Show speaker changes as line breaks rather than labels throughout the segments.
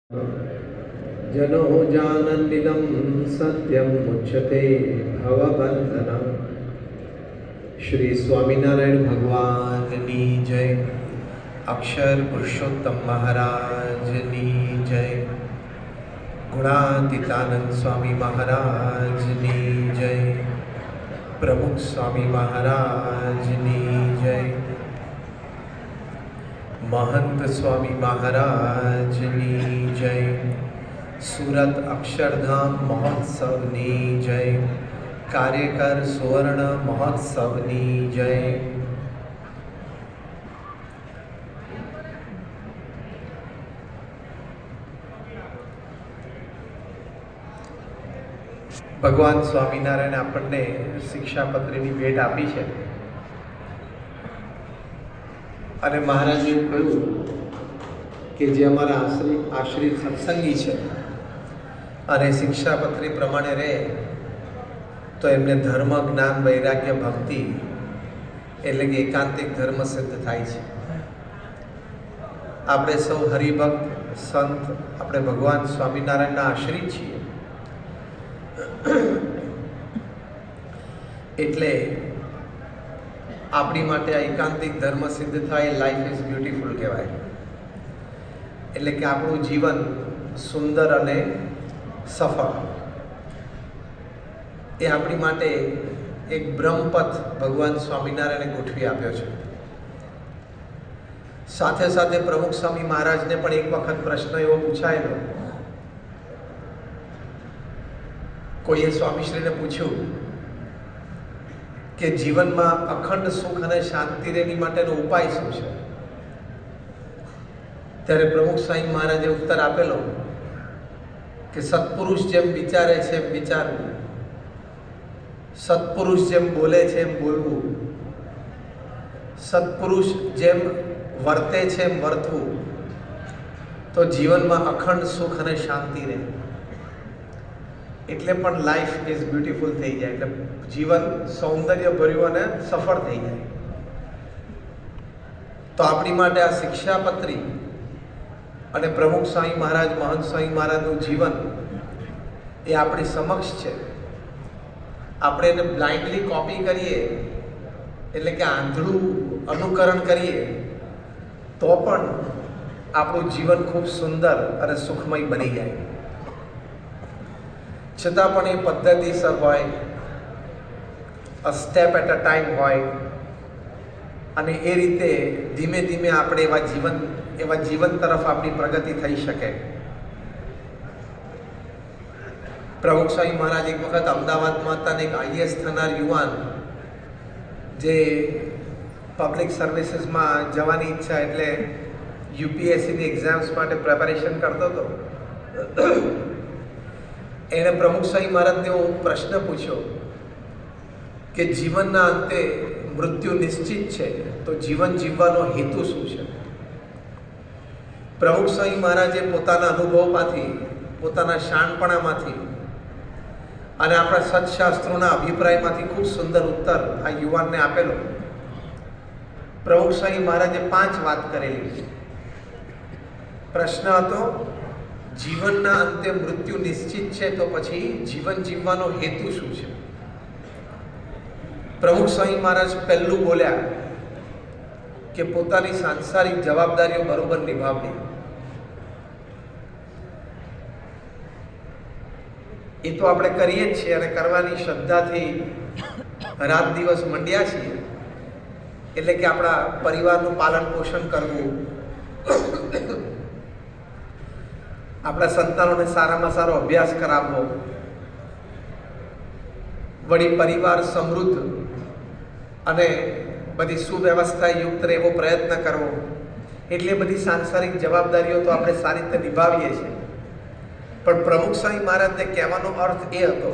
जनो जानन्निदं सत्यं मुच्यते भवबन्धनं। श्री स्वामीनारायण भगवाननी जय। अक्षर पुरुषोत्तम महाराजनी जय। गुणातीतानंद स्वामी महाराजनी जय। प्रमुख स्वामी महाराजनी जय। महंत स्वामी महाराजनी जय। सूरत अक्षरधाम महोत्सवनी जय। कार्यकर सुवर्ण महोत्सवनी जय। भगवान स्वामीनारायण आपने शिक्षापत्रीनी भेट आपी है અને મહારાજે કહ્યું કે જે અમારા આશ્રિત સત્સંગી છે અને શિક્ષાપત્રી પ્રમાણે રહે તો એમને ધર્મ જ્ઞાન વૈરાગ્ય ભક્તિ એટલે કે એકાંતિક ધર્મ સિદ્ધ થાય છે। આપણે સૌ હરિભક્ત સંત આપણે ભગવાન સ્વામિનારાયણના આશ્રિત છીએ એટલે આપણી માટે આ એકાંતિક ધર્મ સિદ્ધ થાય લાઈફ ઇઝ બ્યુટીફુલ કહેવાય। એટલે કે આપણું જીવન સુંદર અને સફળ એ આપણી માટે એક બ્રહ્મપથ ભગવાન સ્વામિનારાયણે ગોઠવી આપ્યો છે। સાથે સાથે પ્રમુખ સ્વામી મહારાજને પણ એક વખત પ્રશ્ન એવો પૂછાયેલો, કોઈએ સ્વામીશ્રીને પૂછ્યું કે જીવનમાં અખંડ સુખ અને શાંતિ રહેની માટેનો ઉપાય શું છે? ત્યારે પ્રમુખ સ્વામી મહારાજે ઉત્તર આપેલો કે સત્પુરુષ જેમ વિચારે છે એમ વિચારવું, સત્પુરુષ જેમ બોલે છે એમ બોલવું, સત્પુરુષ જેમ વર્તે છે એમ વર્તવું, તો જીવનમાં અખંડ સુખ અને શાંતિ રહે। એટલે પણ લાઈફ ઇઝ બ્યુટીફુલ થઈ જાય, એટલે જીવન સૌંદર્ય ભર્યું અને સફળ થઈ જાય। તો આપણી માટે આ શિક્ષાપત્રી અને પ્રમુખ સ્વામી મહારાજ મહંત સ્વામી મહારાજનું જીવન એ આપણી સમક્ષ છે। આપણે એને બ્લાઇન્ડલી કોપી કરીએ એટલે કે આંધળું અનુકરણ કરીએ તો પણ આપણું જીવન ખૂબ સુંદર અને સુખમય બની જાય। છતાં પણ એ પદ્ધતિસર હોય, a step at a time હોય અને એ રીતે ધીમે ધીમે આપણે એવા જીવન તરફ આપણી પ્રગતિ થઈ શકે। પ્રમુખ સ્વામી મહારાજ એક વખત અમદાવાદમાં હતા ને એક આઈએએસ થનાર યુવાન જે પબ્લિક સર્વિસીસમાં જવાની ઈચ્છા એટલે યુપીએસસીની એક્ઝામ્સ માટે પ્રિપેરેશન કરતો હતો। એણે પ્રમુખ સ્વામી મહારાજને એવો પ્રશ્ન પૂછ્યો કે જીવનના અંતે મૃત્યુ નિશ્ચિત છે તો જીવન જીવવાનો હેતુ શું છે? પ્રમુખ સ્વામી મહારાજે પોતાના અનુભવમાંથી, પોતાના શાણપણામાંથી અને આપણા સત્શાસ્ત્રોના અભિપ્રાયમાંથી ખૂબ સુંદર ઉત્તર આ યુવાનને આપેલો। પ્રમુખ સ્વામી મહારાજે 5 વાત કરેલી છે। પ્રશ્ન હતો, જીવનના અંતે મૃત્યુ નિશ્ચિત છે તો પછી જીવન જીવવાનો હેતુ શું છે? પ્રમુખ સ્વામી મહારાજ પહેલું બોલ્યા કે પોતાની સાંસારિક જવાબદારીઓ બરોબર નિભાવવી। એ તો આપણે કરીએ જ છીએ અને કરવાની શ્રદ્ધાથી રાત દિવસ મંડ્યા છીએ। એટલે કે આપણા પરિવારનું પાલન પોષણ કરવું, આપણા સંતાનોને સારામાં સારો અભ્યાસ કરાવવો, વળી પરિવાર સમૃદ્ધ અને બધી સુવ્યવસ્થા યુક્ત એવો પ્રયત્ન કરવો, એટલે બધી સાંસારિક જવાબદારીઓ તો આપણે સારી રીતે નિભાવીએ છીએ। પણ પ્રમુખ સ્વામી મહારાજને કહેવાનો અર્થ એ હતો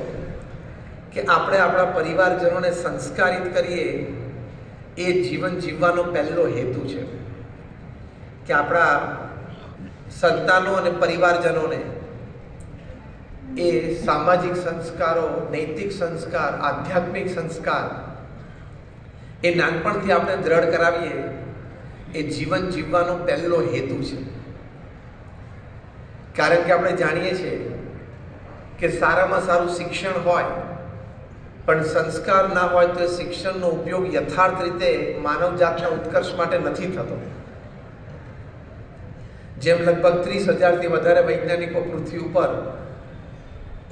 કે આપણે આપણા પરિવારજનોને સંસ્કારિત કરીએ, એ જીવન જીવવાનો પહેલો હેતુ છે કે આપણા સંતાનો અને પરિવારજનોને એ સામાજિક સંસ્કારો, નૈતિક સંસ્કાર, આધ્યાત્મિક સંસ્કાર એ નાનપણથી આપણે દ્રઢ કરાવીએ, એ જીવન જીવવાનો પહેલો હેતુ છે। કારણ કે આપણે જાણીએ છીએ કે સારામાં સારું શિક્ષણ હોય પણ સંસ્કાર ના હોય તો એ શિક્ષણનો ઉપયોગ યથાર્થ રીતે માનવ જાતના ઉત્કર્ષ માટે નથી થતો. જેમ લગભગ 30,000થી વધારે વૈજ્ઞાનિકો પૃથ્વી ઉપર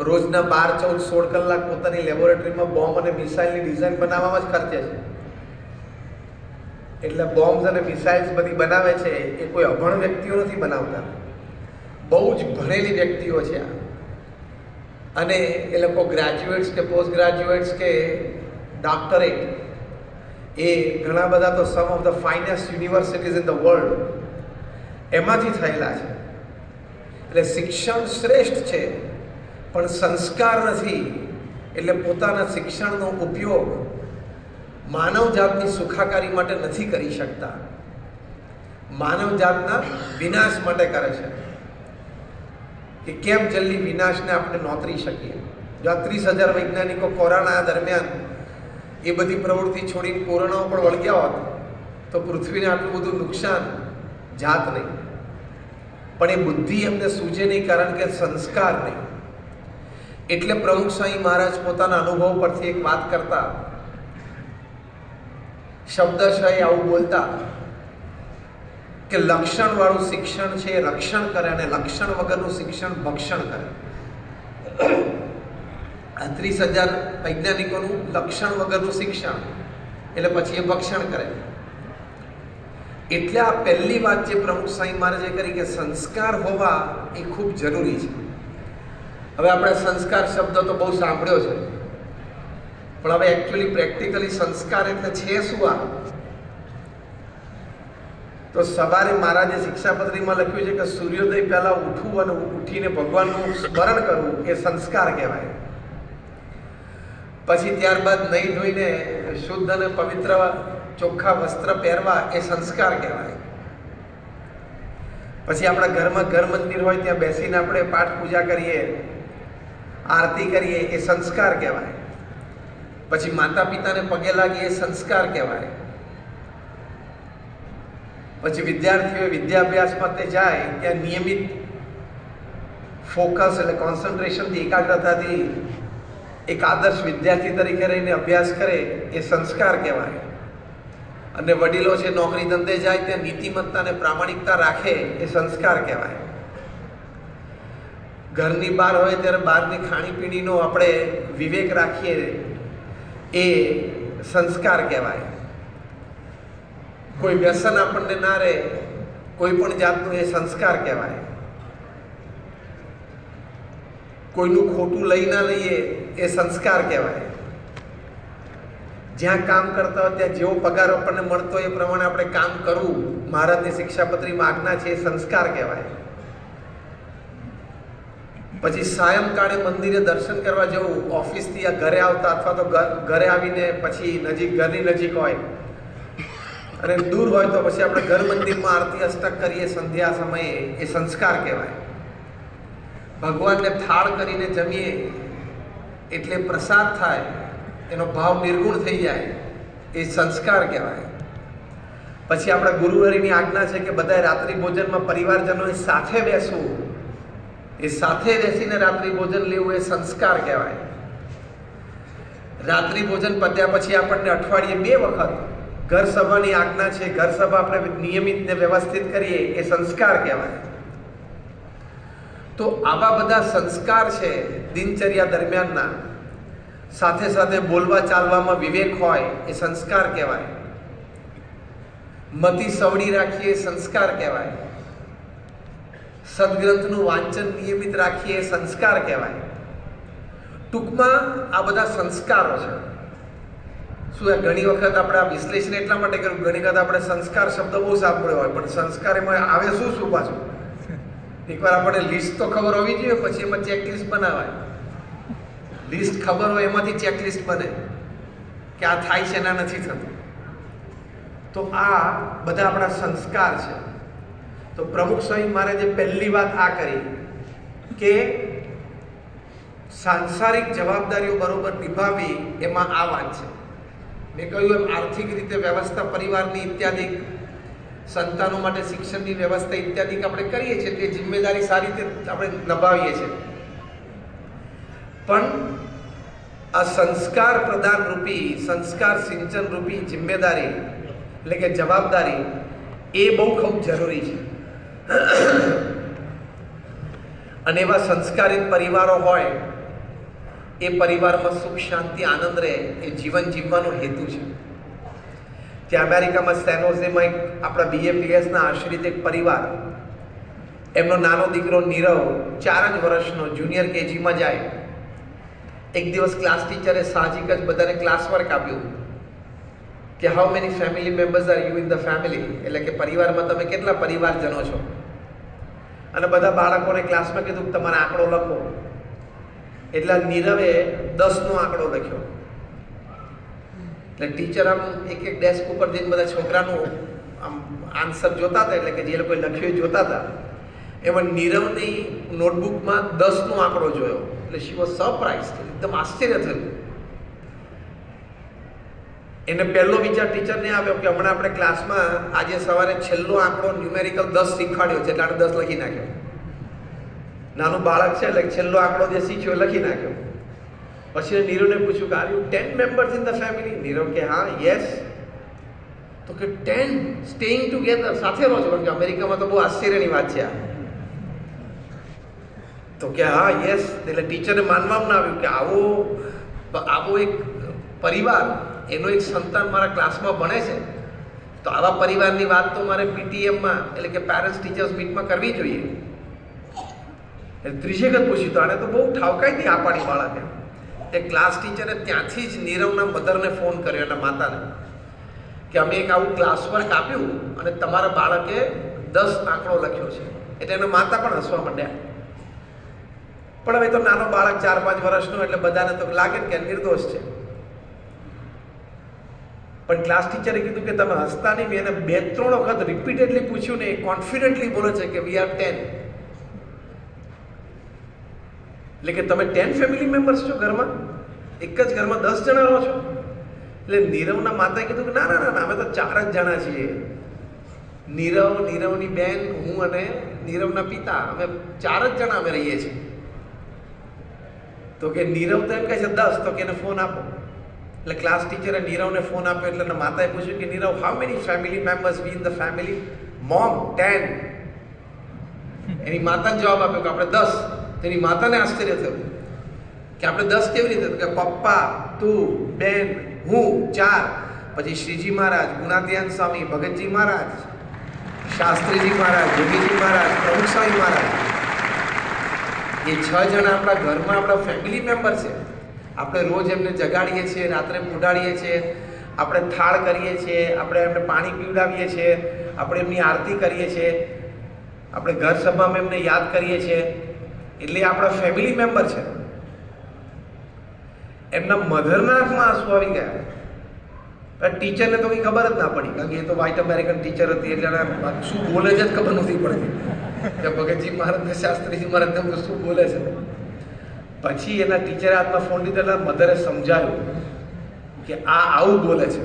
રોજના 12, 14, 16 કલાક પોતાની લેબોરેટરીમાં બોમ્બ અને મિસાઇલની ડિઝાઇન બનાવવામાં જ ખર્ચે છે. એટલે બોમ્બ અને મિસાઇલ્સ બધી બનાવે છે એ કોઈ અભણ વ્યક્તિઓ નથી બનાવતા, બહુ જ ભણેલી વ્યક્તિઓ છે આ. અને એ લોકો ગ્રેજ્યુએટ્સ કે પોસ્ટ ગ્રેજ્યુએટ્સ કે ડોક્ટરેટ એ ઘણા બધા તો some of the finest universities in the world એમાંથી થયેલા છે. એટલે શિક્ષણ શ્રેષ્ઠ છે પણ સંસ્કાર નથી. એટલે પોતાના શિક્ષણનો ઉપયોગ માનવ જાતની સુખાકારી માટે નથી કરી શકતા, માનવ જાતના વિનાશ માટે કરે છે કે કેમ જલ્દી વિનાશને આપણે નોતરી શકીએ. જો આ 30,000 વૈજ્ઞાનિકો કોરોના દરમિયાન એ બધી પ્રવૃત્તિ છોડીને કોરોના પર વળગ્યા હોત તો પૃથ્વીને આટલું બધું નુકસાન જાત નહીં. પણ એ બુદ્ધિ એમને સૂજે નહીં, કારણ કે સંસ્કાર નહીં. એટલે પ્રમુખ સ્વામી મહારાજ પોતાના અનુભવ પરથી એક વાત કરતા, શબ્દશઃ આવું બોલતા કે લક્ષણ વાળું શિક્ષણ છે એ રક્ષણ કરે અને લક્ષણ વગરનું શિક્ષણ ભક્ષણ કરે. આ 30,000 વૈજ્ઞાનિકોનું લક્ષણ વગરનું શિક્ષણ એટલે પછી એ ભક્ષણ કરે. એટલે આ પહેલી વાત જે પ્રમુખ સ્વામી મહારાજે કરી કે સંસ્કાર હોવા એ ખૂબ જરૂરી છે. હવે આપણે સંસ્કાર શબ્દ તો બહુ સાંભળ્યો છે, પણ હવે એકચ્યુઅલી પ્રેક્ટિકલી સંસ્કાર એટલે છે શું? આ તો સવારે મહારાજે શિક્ષાપત્રીમાં લખ્યું છે કે સૂર્યોદય પહેલા ઉઠવું અને ઉઠીને ભગવાનનું સ્મરણ કરવું એ સંસ્કાર કહેવાય. પછી ત્યારબાદ નહીં ધોઈને શુદ્ધ અને પવિત્ર ચોખ્ખા વસ્ત્ર પહેરવા એ સંસ્કાર કહેવાય. પછી આપણા ઘરમાં ઘર મંદિર હોય ત્યાં બેસીને આપણે પાઠ પૂજા કરીએ, આરતી કરીએ એ સંસ્કાર કહેવાય. પછી માતા પિતાને પગે લાગીએ એ સંસ્કાર કહેવાય. પછી વિદ્યાર્થીઓ વિદ્યાભ્યાસ માટે જાય ત્યાં નિયમિત ફોકસ એટલે કોન્સન્ટ્રેશનથી, એકાગ્રતાથી એક આદર્શ વિદ્યાર્થી તરીકે રહીને અભ્યાસ કરે એ સંસ્કાર કહેવાય. અને વડીલો છે નોકરી ધંધે જાય ત્યાં નીતિમત્તા અને પ્રામાણિકતા રાખે એ સંસ્કાર કહેવાય. ઘરની બહાર હોય ત્યારે બહારની ખાણીપીણીનો આપણે વિવેક રાખીએ એ સંસ્કાર કહેવાય. કોઈ વ્યસન આપણને ના રહે કોઈ પણ જાતનું એ સંસ્કાર કહેવાય. કોઈનું ખોટું લઈ ના લઈએ એ સંસ્કાર કહેવાય. જ્યાં કામ કરતા હોય ત્યાં જેવો પગાર આપણને મળતો હોય એ પ્રમાણે આપણે કામ કરવું, મહારાજની શિક્ષાપત્રીમાં આજ્ઞા છે, એ સંસ્કાર કહેવાય. પછી સાયંકાળે મંદિરે દર્શન કરવા જવું, ઓફિસથી આ ઘરે આવતા અથવા તો ઘરે આવીને પછી ઘરની નજીક હોય અને દૂર હોય તો પછી આપણે ઘર મંદિરમાં આરતી અષ્ટક કરીએ સંધ્યા સમયે એ સંસ્કાર કહેવાય. ભગવાનને થાળ કરીને જમીએ એટલે પ્રસાદ થાય, એનો ભાવ નિર્ગુણ થઈ જાય એ સંસ્કાર કહેવાય. પછી આપણા ગુરુહરિની આજ્ઞા છે કે બધાએ રાત્રિ ભોજનમાં પરિવારજનોની સાથે બેસવું, એ સાથે બેસીને રાત્રિ ભોજન લેવું એ સંસ્કાર કહેવાય. રાત્રિ ભોજન પત્યા પછી આપણને અઠવાડિયે 2 વખત ઘર સભાની આજ્ઞા છે, ઘર સભા આપણે નિયમિત ને વ્યવસ્થિત કરીએ એ સંસ્કાર કહેવાય. તો આવા બધા સંસ્કાર છે દિનચર્યા દરમિયાનના. સાથે સાથે બોલવા ચાલવામાં વિવેક હોય એ સંસ્કાર કહેવાય. મતિ સવડી રાખીએ એ સંસ્કાર કહેવાય. સદગ્રંથનું વાંચન નિયમિત રાખીએ એ સંસ્કાર કહેવાય. ટૂંકમાં આ બધા સંસ્કારો છે. શું ઘણી વખત આપણે આ વિશ્લેષણ એટલા માટે કર્યું, ઘણી વખત આપણે સંસ્કાર શબ્દ બહુ સાંભળ્યો હોય પણ સંસ્કાર એમાં આવે શું પાછું? એકવાર આપણને લિસ્ટ તો ખબર હોવી જોઈએ, પછી એમાં ચેકલિસ્ટ બનાવાય. લિસ્ટ ખબર હોય એમાંથી ચેકલિસ્ટ બને કે આ થાય છે ના નથી થતું. તો આ બધા આપણા સંસ્કાર છે. તો પ્રમુખ સ્વામી મહારાજે પહેલી વાત આ કરી કે સાંસારિક જવાબદારીઓ બરોબર નિભાવવી, એમાં આ વાત છે. મેં કહ્યું એમ આર્થિક રીતે વ્યવસ્થા પરિવારની ઇત્યાદિ સંતાનો માટે શિક્ષણની વ્યવસ્થા ઇત્યાદિ આપણે કરીએ છીએ, તે જિમ્મેદારી સારી રીતે આપણે નિભાવીએ છીએ. પણ આ સંસ્કાર પ્રદાન રૂપી, સંસ્કાર સિંચન રૂપી જિમ્મેદારી એટલે કે જવાબદારી એ બહુ ખૂબ જરૂરી છે. અને એવા સંસ્કારિત પરિવારો હોય એ પરિવારમાં સુખ શાંતિ આનંદ રહે એ જીવન જીવવાનો હેતુ છે. ત્યાં અમેરિકામાં સેન હોઝેમાં એક આપણા BAPSના આશ્રિત એક પરિવાર, એમનો નાનો દીકરો નીરવ 4 જ વર્ષનો જુનિયર KGમાં જાય. એક દિવસ ક્લાસ ટીચરે સાહજિક જ બધાને ક્લાસ વર્ક આપ્યું કે how many family members are you in the family, એટલે કે પરિવારમાં તમે કેટલા પરિવારજનો છો. અને બધા બાળકોને ક્લાસમાં કીધું કે તમારે આંકડો લખો. એટલે નીરવે 10નો આંકડો લખ્યો. એટલે ટીચર આમ એક ડેસ્ક ઉપર જઈને બધા છોકરાનું આમ આન્સર જોતા હતા, એટલે કે જે લોકોએ લખ્યું એ જોતા હતા. એમાં નીરવની નોટબુકમાં 10નો આંકડો જોયો. એટલે શી વોઝ સરપ્રાઇઝ, એકદમ આશ્ચર્ય થયું. એને પહેલો વિચાર ટીચરને આવ્યો કે હમણાં આપણે ક્લાસમાં આજે સવારે છેલ્લો આંકડો ન્યુમેરિકલ 10 શીખવાડ્યો છે, એટલે આપણે 10 લખી નાખ્યો. નાનું બાળક છે એટલે છેલ્લો આંકડો જે શીખ્યો લખી નાખ્યો. પછી નીરવને પૂછ્યું કે are you 10 members in the family? Nirav કે હા, યસ. તો કે 10 સ્ટેઇંગ ટુગેધર, સાથે રહો છો? કારણ કે અમેરિકામાં તો બહુ આશ્ચર્યની વાત છે આ. તો કે હા, યસ. એટલે ટીચરને માનવામાં ના આવ્યું કે આવો એક પરિવાર, એનો એક સંતાન મારા ક્લાસમાં ભણે છે, તો આવા પરિવારની વાત તો મારે PTMમાં એટલે કે પેરેન્ટ્સ ટીચર્સ મીટમાં કરવી જોઈએ. એટલે ત્રીજેક જ પૂછ્યું તો આને તો બહુ ઠાવકાઈથી આ પાડી બાળકે. એ ક્લાસ ટીચરે ત્યાંથી જ નીરવના મધરને ફોન કર્યો, એના માતાને, કે અમે એક આવું ક્લાસ વર્ક આપ્યું અને તમારા બાળકે 10 આંકડો લખ્યો છે. એટલે એના માતા પણ હસવા માંડ્યા. પણ હવે તો નાનો બાળક 4-5 વર્ષનો, એટલે બધાને તો લાગે કે નિર્દોષ છે. પણ ક્લાસ ટીચરે કીધું કે તમે હસતા નહીં. મેં એને 2-3 વખત રિપીટેડલી પૂછ્યું ને, એ કોન્ફિડન્ટલી બોલે છે કે વી આર 10. એટલે કે તમે 10 ફેમિલી મેમ્બર્સ છો ઘરમાં? એક જ ઘરમાં 10 જણા રહો છો? એટલે નીરવના માતાએ કીધું કે ના ના ના, અમે તો 4 જ જણા છીએ. નીરવ, નીરવની બેન, હું અને નીરવના પિતા, અમે 4 જ જણા અમે રહીએ છીએ. તો કે નીરવ તો એમ કહે છે 10, તો કે એને ફોન આપો. એટલે ક્લાસ ટીચરે નીરવને ફોન આપ્યો. એટલે એના માતાએ પૂછ્યું કે Nirav, how many family members we in the family? Mom, 10. એની માતાને જવાબ આપ્યો કે આપણે 10. તેની માતાને આશ્ચર્ય થયું કે આપણે 10 કેવી રીતે? કે પપ્પા, તું, બેન, હું 4. પછી શ્રીજી મહારાજ, ગુણાધ્યાન સ્વામી, ભગતજી મહારાજ, શાસ્ત્રીજી મહારાજ, જોગીજી મહારાજ, પ્રમુખ સ્વામી મહારાજ. એ 6 જણા આપણા ઘરમાં આપણા ફેમિલી મેમ્બર છે. આપણે રોજ એમને જગાડીએ છીએ, રાત્રે ઉડાડીએ છીએ, આપણે થાળ કરીએ છીએ, આપણે એમને પાણી પીવડાવીએ છીએ, આપણે એમની આરતી કરીએ છીએ, આપણે ઘર સભામાં એમને યાદ કરીએ છીએ. એટલે આપણા ફેમિલી મેમ્બર છે. એમના મધરના આંખમાં આંસુ આવી ગયા. ટીચરને તો કંઈ ખબર જ ના પડી, કારણ કે એ તો વ્હાઇટ અમેરિકન ટીચર હતી, એટલે શું બોલે છે જ ખબર નથી પડતી કે ભગતજી મહારાજને, શાસ્ત્રીજી મહારાજને શું બોલે છે. પછી એના ટીચરે હાથમાં ફોન લીધો, એટલે મધરે સમજાયું કે આ આવું બોલે છે.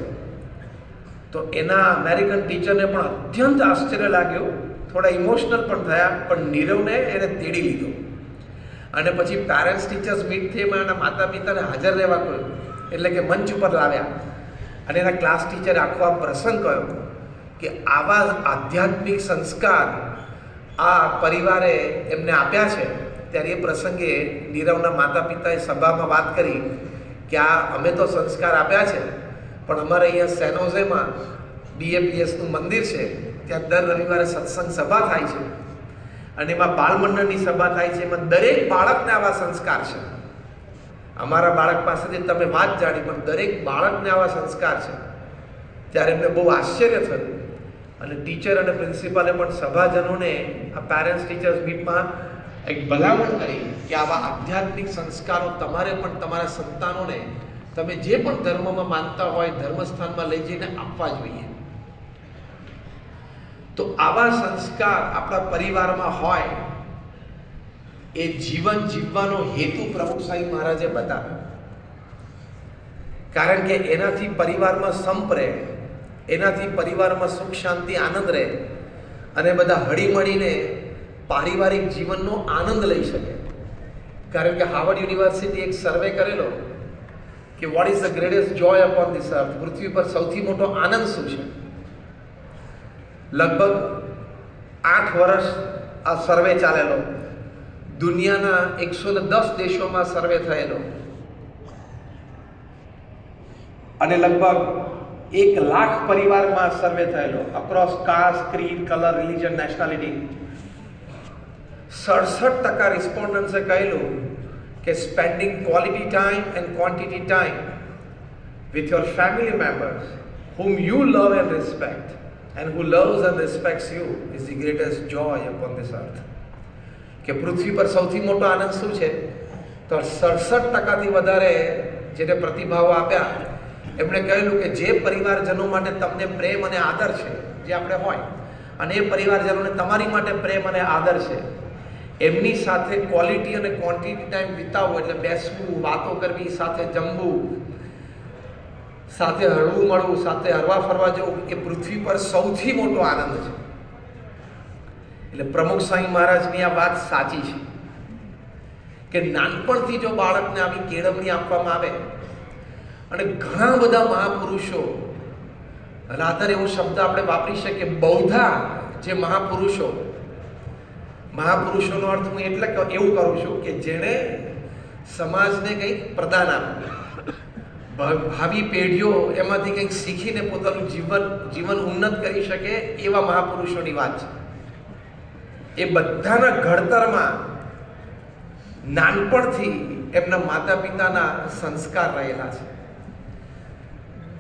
તો એના અમેરિકન ટીચરને પણ અત્યંત આશ્ચર્ય લાગ્યું, થોડા ઇમોશનલ પણ થયા, પણ નીરવને એને તેડી લીધો. અને પછી પેરેન્ટ્સ ટીચર્સ મીટ થઈ, એમાં એના માતા પિતાને હાજર રહેવા કહ્યું, એટલે કે મંચ ઉપર લાવ્યા. અને એના ક્લાસ ટીચરે આખો આ પ્રસંગ કહ્યો કે આવા આધ્યાત્મિક સંસ્કાર આ પરિવારે એમને આપ્યા છે. ત્યારે એ પ્રસંગે નીરવના માતા પિતાએ સભામાં વાત કરી કે આ અમે તો સંસ્કાર આપ્યા છે, પણ અમારે અહીંયા સેન હોઝેમાં BAPSનું મંદિર છે, ત્યાં દર રવિવારે સત્સંગ સભા થાય છે, અને એમાં બાળમંડળની સભા થાય છે. એમાં દરેક બાળકને આવા સંસ્કાર છે. અમારા બાળક પાસેથી તમે વાત જાણી, પણ દરેક બાળકને આવા સંસ્કાર છે. ત્યારે એમને બહુ આશ્ચર્ય થયું. અને ટીચર અને પ્રિન્સિપાલે પણ સભાજનોને આ પેરેન્ટ્સ ટીચર્સ મીટમાં એક ભલામણ કરી કે આવા આધ્યાત્મિક સંસ્કારો તમારે પણ તમારા સંતાનોને, તમે જે પણ ધર્મમાં માનતા હોય, ધર્મસ્થાનમાં લઈ જઈને આપવા જોઈએ. તો આવા સંસ્કાર આપણા પરિવારમાં હોય, એ જીવન જીવવાનો હેતુ પ્રમુખ સ્વામી મહારાજે બતાવ્યો. કારણ કે એનાથી પરિવારમાં સંપ રહે, એનાથી પરિવારમાં સુખ શાંતિ આનંદ રહે અને બધા હળીમળીને પારિવારિક જીવનનો આનંદ લઈ શકે. કારણ કે હાર્વર્ડ યુનિવર્સિટી એક સર્વે કરેલો કે what is the greatest joy upon this earth, પૃથ્વી પર સૌથી મોટો આનંદ શું છે. લગભગ 8 વર્ષ આ સર્વે ચાલેલો. દુનિયાના 110 દેશોમાં સર્વે થયેલો અને લગભગ 1 લાખ પરિવારમાં સર્વે થયેલો across caste, creed, colour, religion, nationality. 67% રિસ્પોન્ડન્ટ્સે કહેલું કે spending quality time and quantity time with your family members whom you love and respect and who loves and respects you is the greatest joy upon this earth. કે પૃથ્વી પર સૌથી મોટો આનંદ શું છે? તો 67%થી વધારે જેને પ્રતિભાવો આપ્યા એમણે કહેલું કે જે પરિવારજનો માટે તમને પ્રેમ અને આદર છે, જે આપણે હોય, અને એ પરિવારજનોને તમારી માટે પ્રેમ અને આદર છે, એમની સાથે ક્વોલિટી અને ક્વોન્ટિટી ટાઈમ વિતાવવો, એટલે બેસવું, વાતો કરવી, સાથે જમવું, સાથે હળવું મળવું, સાથે હરવા ફરવા જવું, એ પૃથ્વી પર સૌથી મોટો આનંદ છે. એટલે પ્રમુખ સ્વામી મહારાજની આ વાત સાચી છે કે નાનપણથી જો બાળકને આવી કેળવણી આપવામાં આવે, અને ઘણા બધા મહાપુરુષો, રાધર એવો શબ્દ આપણે વાપરી શકીએ, બૌદ્ધા જે મહાપુરુષોનો અર્થ હું એટલે એવું કરું છું કે જેણે સમાજને કંઈક પ્રદાન આપ્યું, ભાવિ પેઢીઓ એમાંથી કંઈક શીખીને પોતાનું જીવન ઉન્નત કરી શકે, એવા મહાપુરુષોની વાત છે. એ બધાના ઘડતરમાં નાનપણથી એમના માતા પિતાના સંસ્કાર રહેલા છે.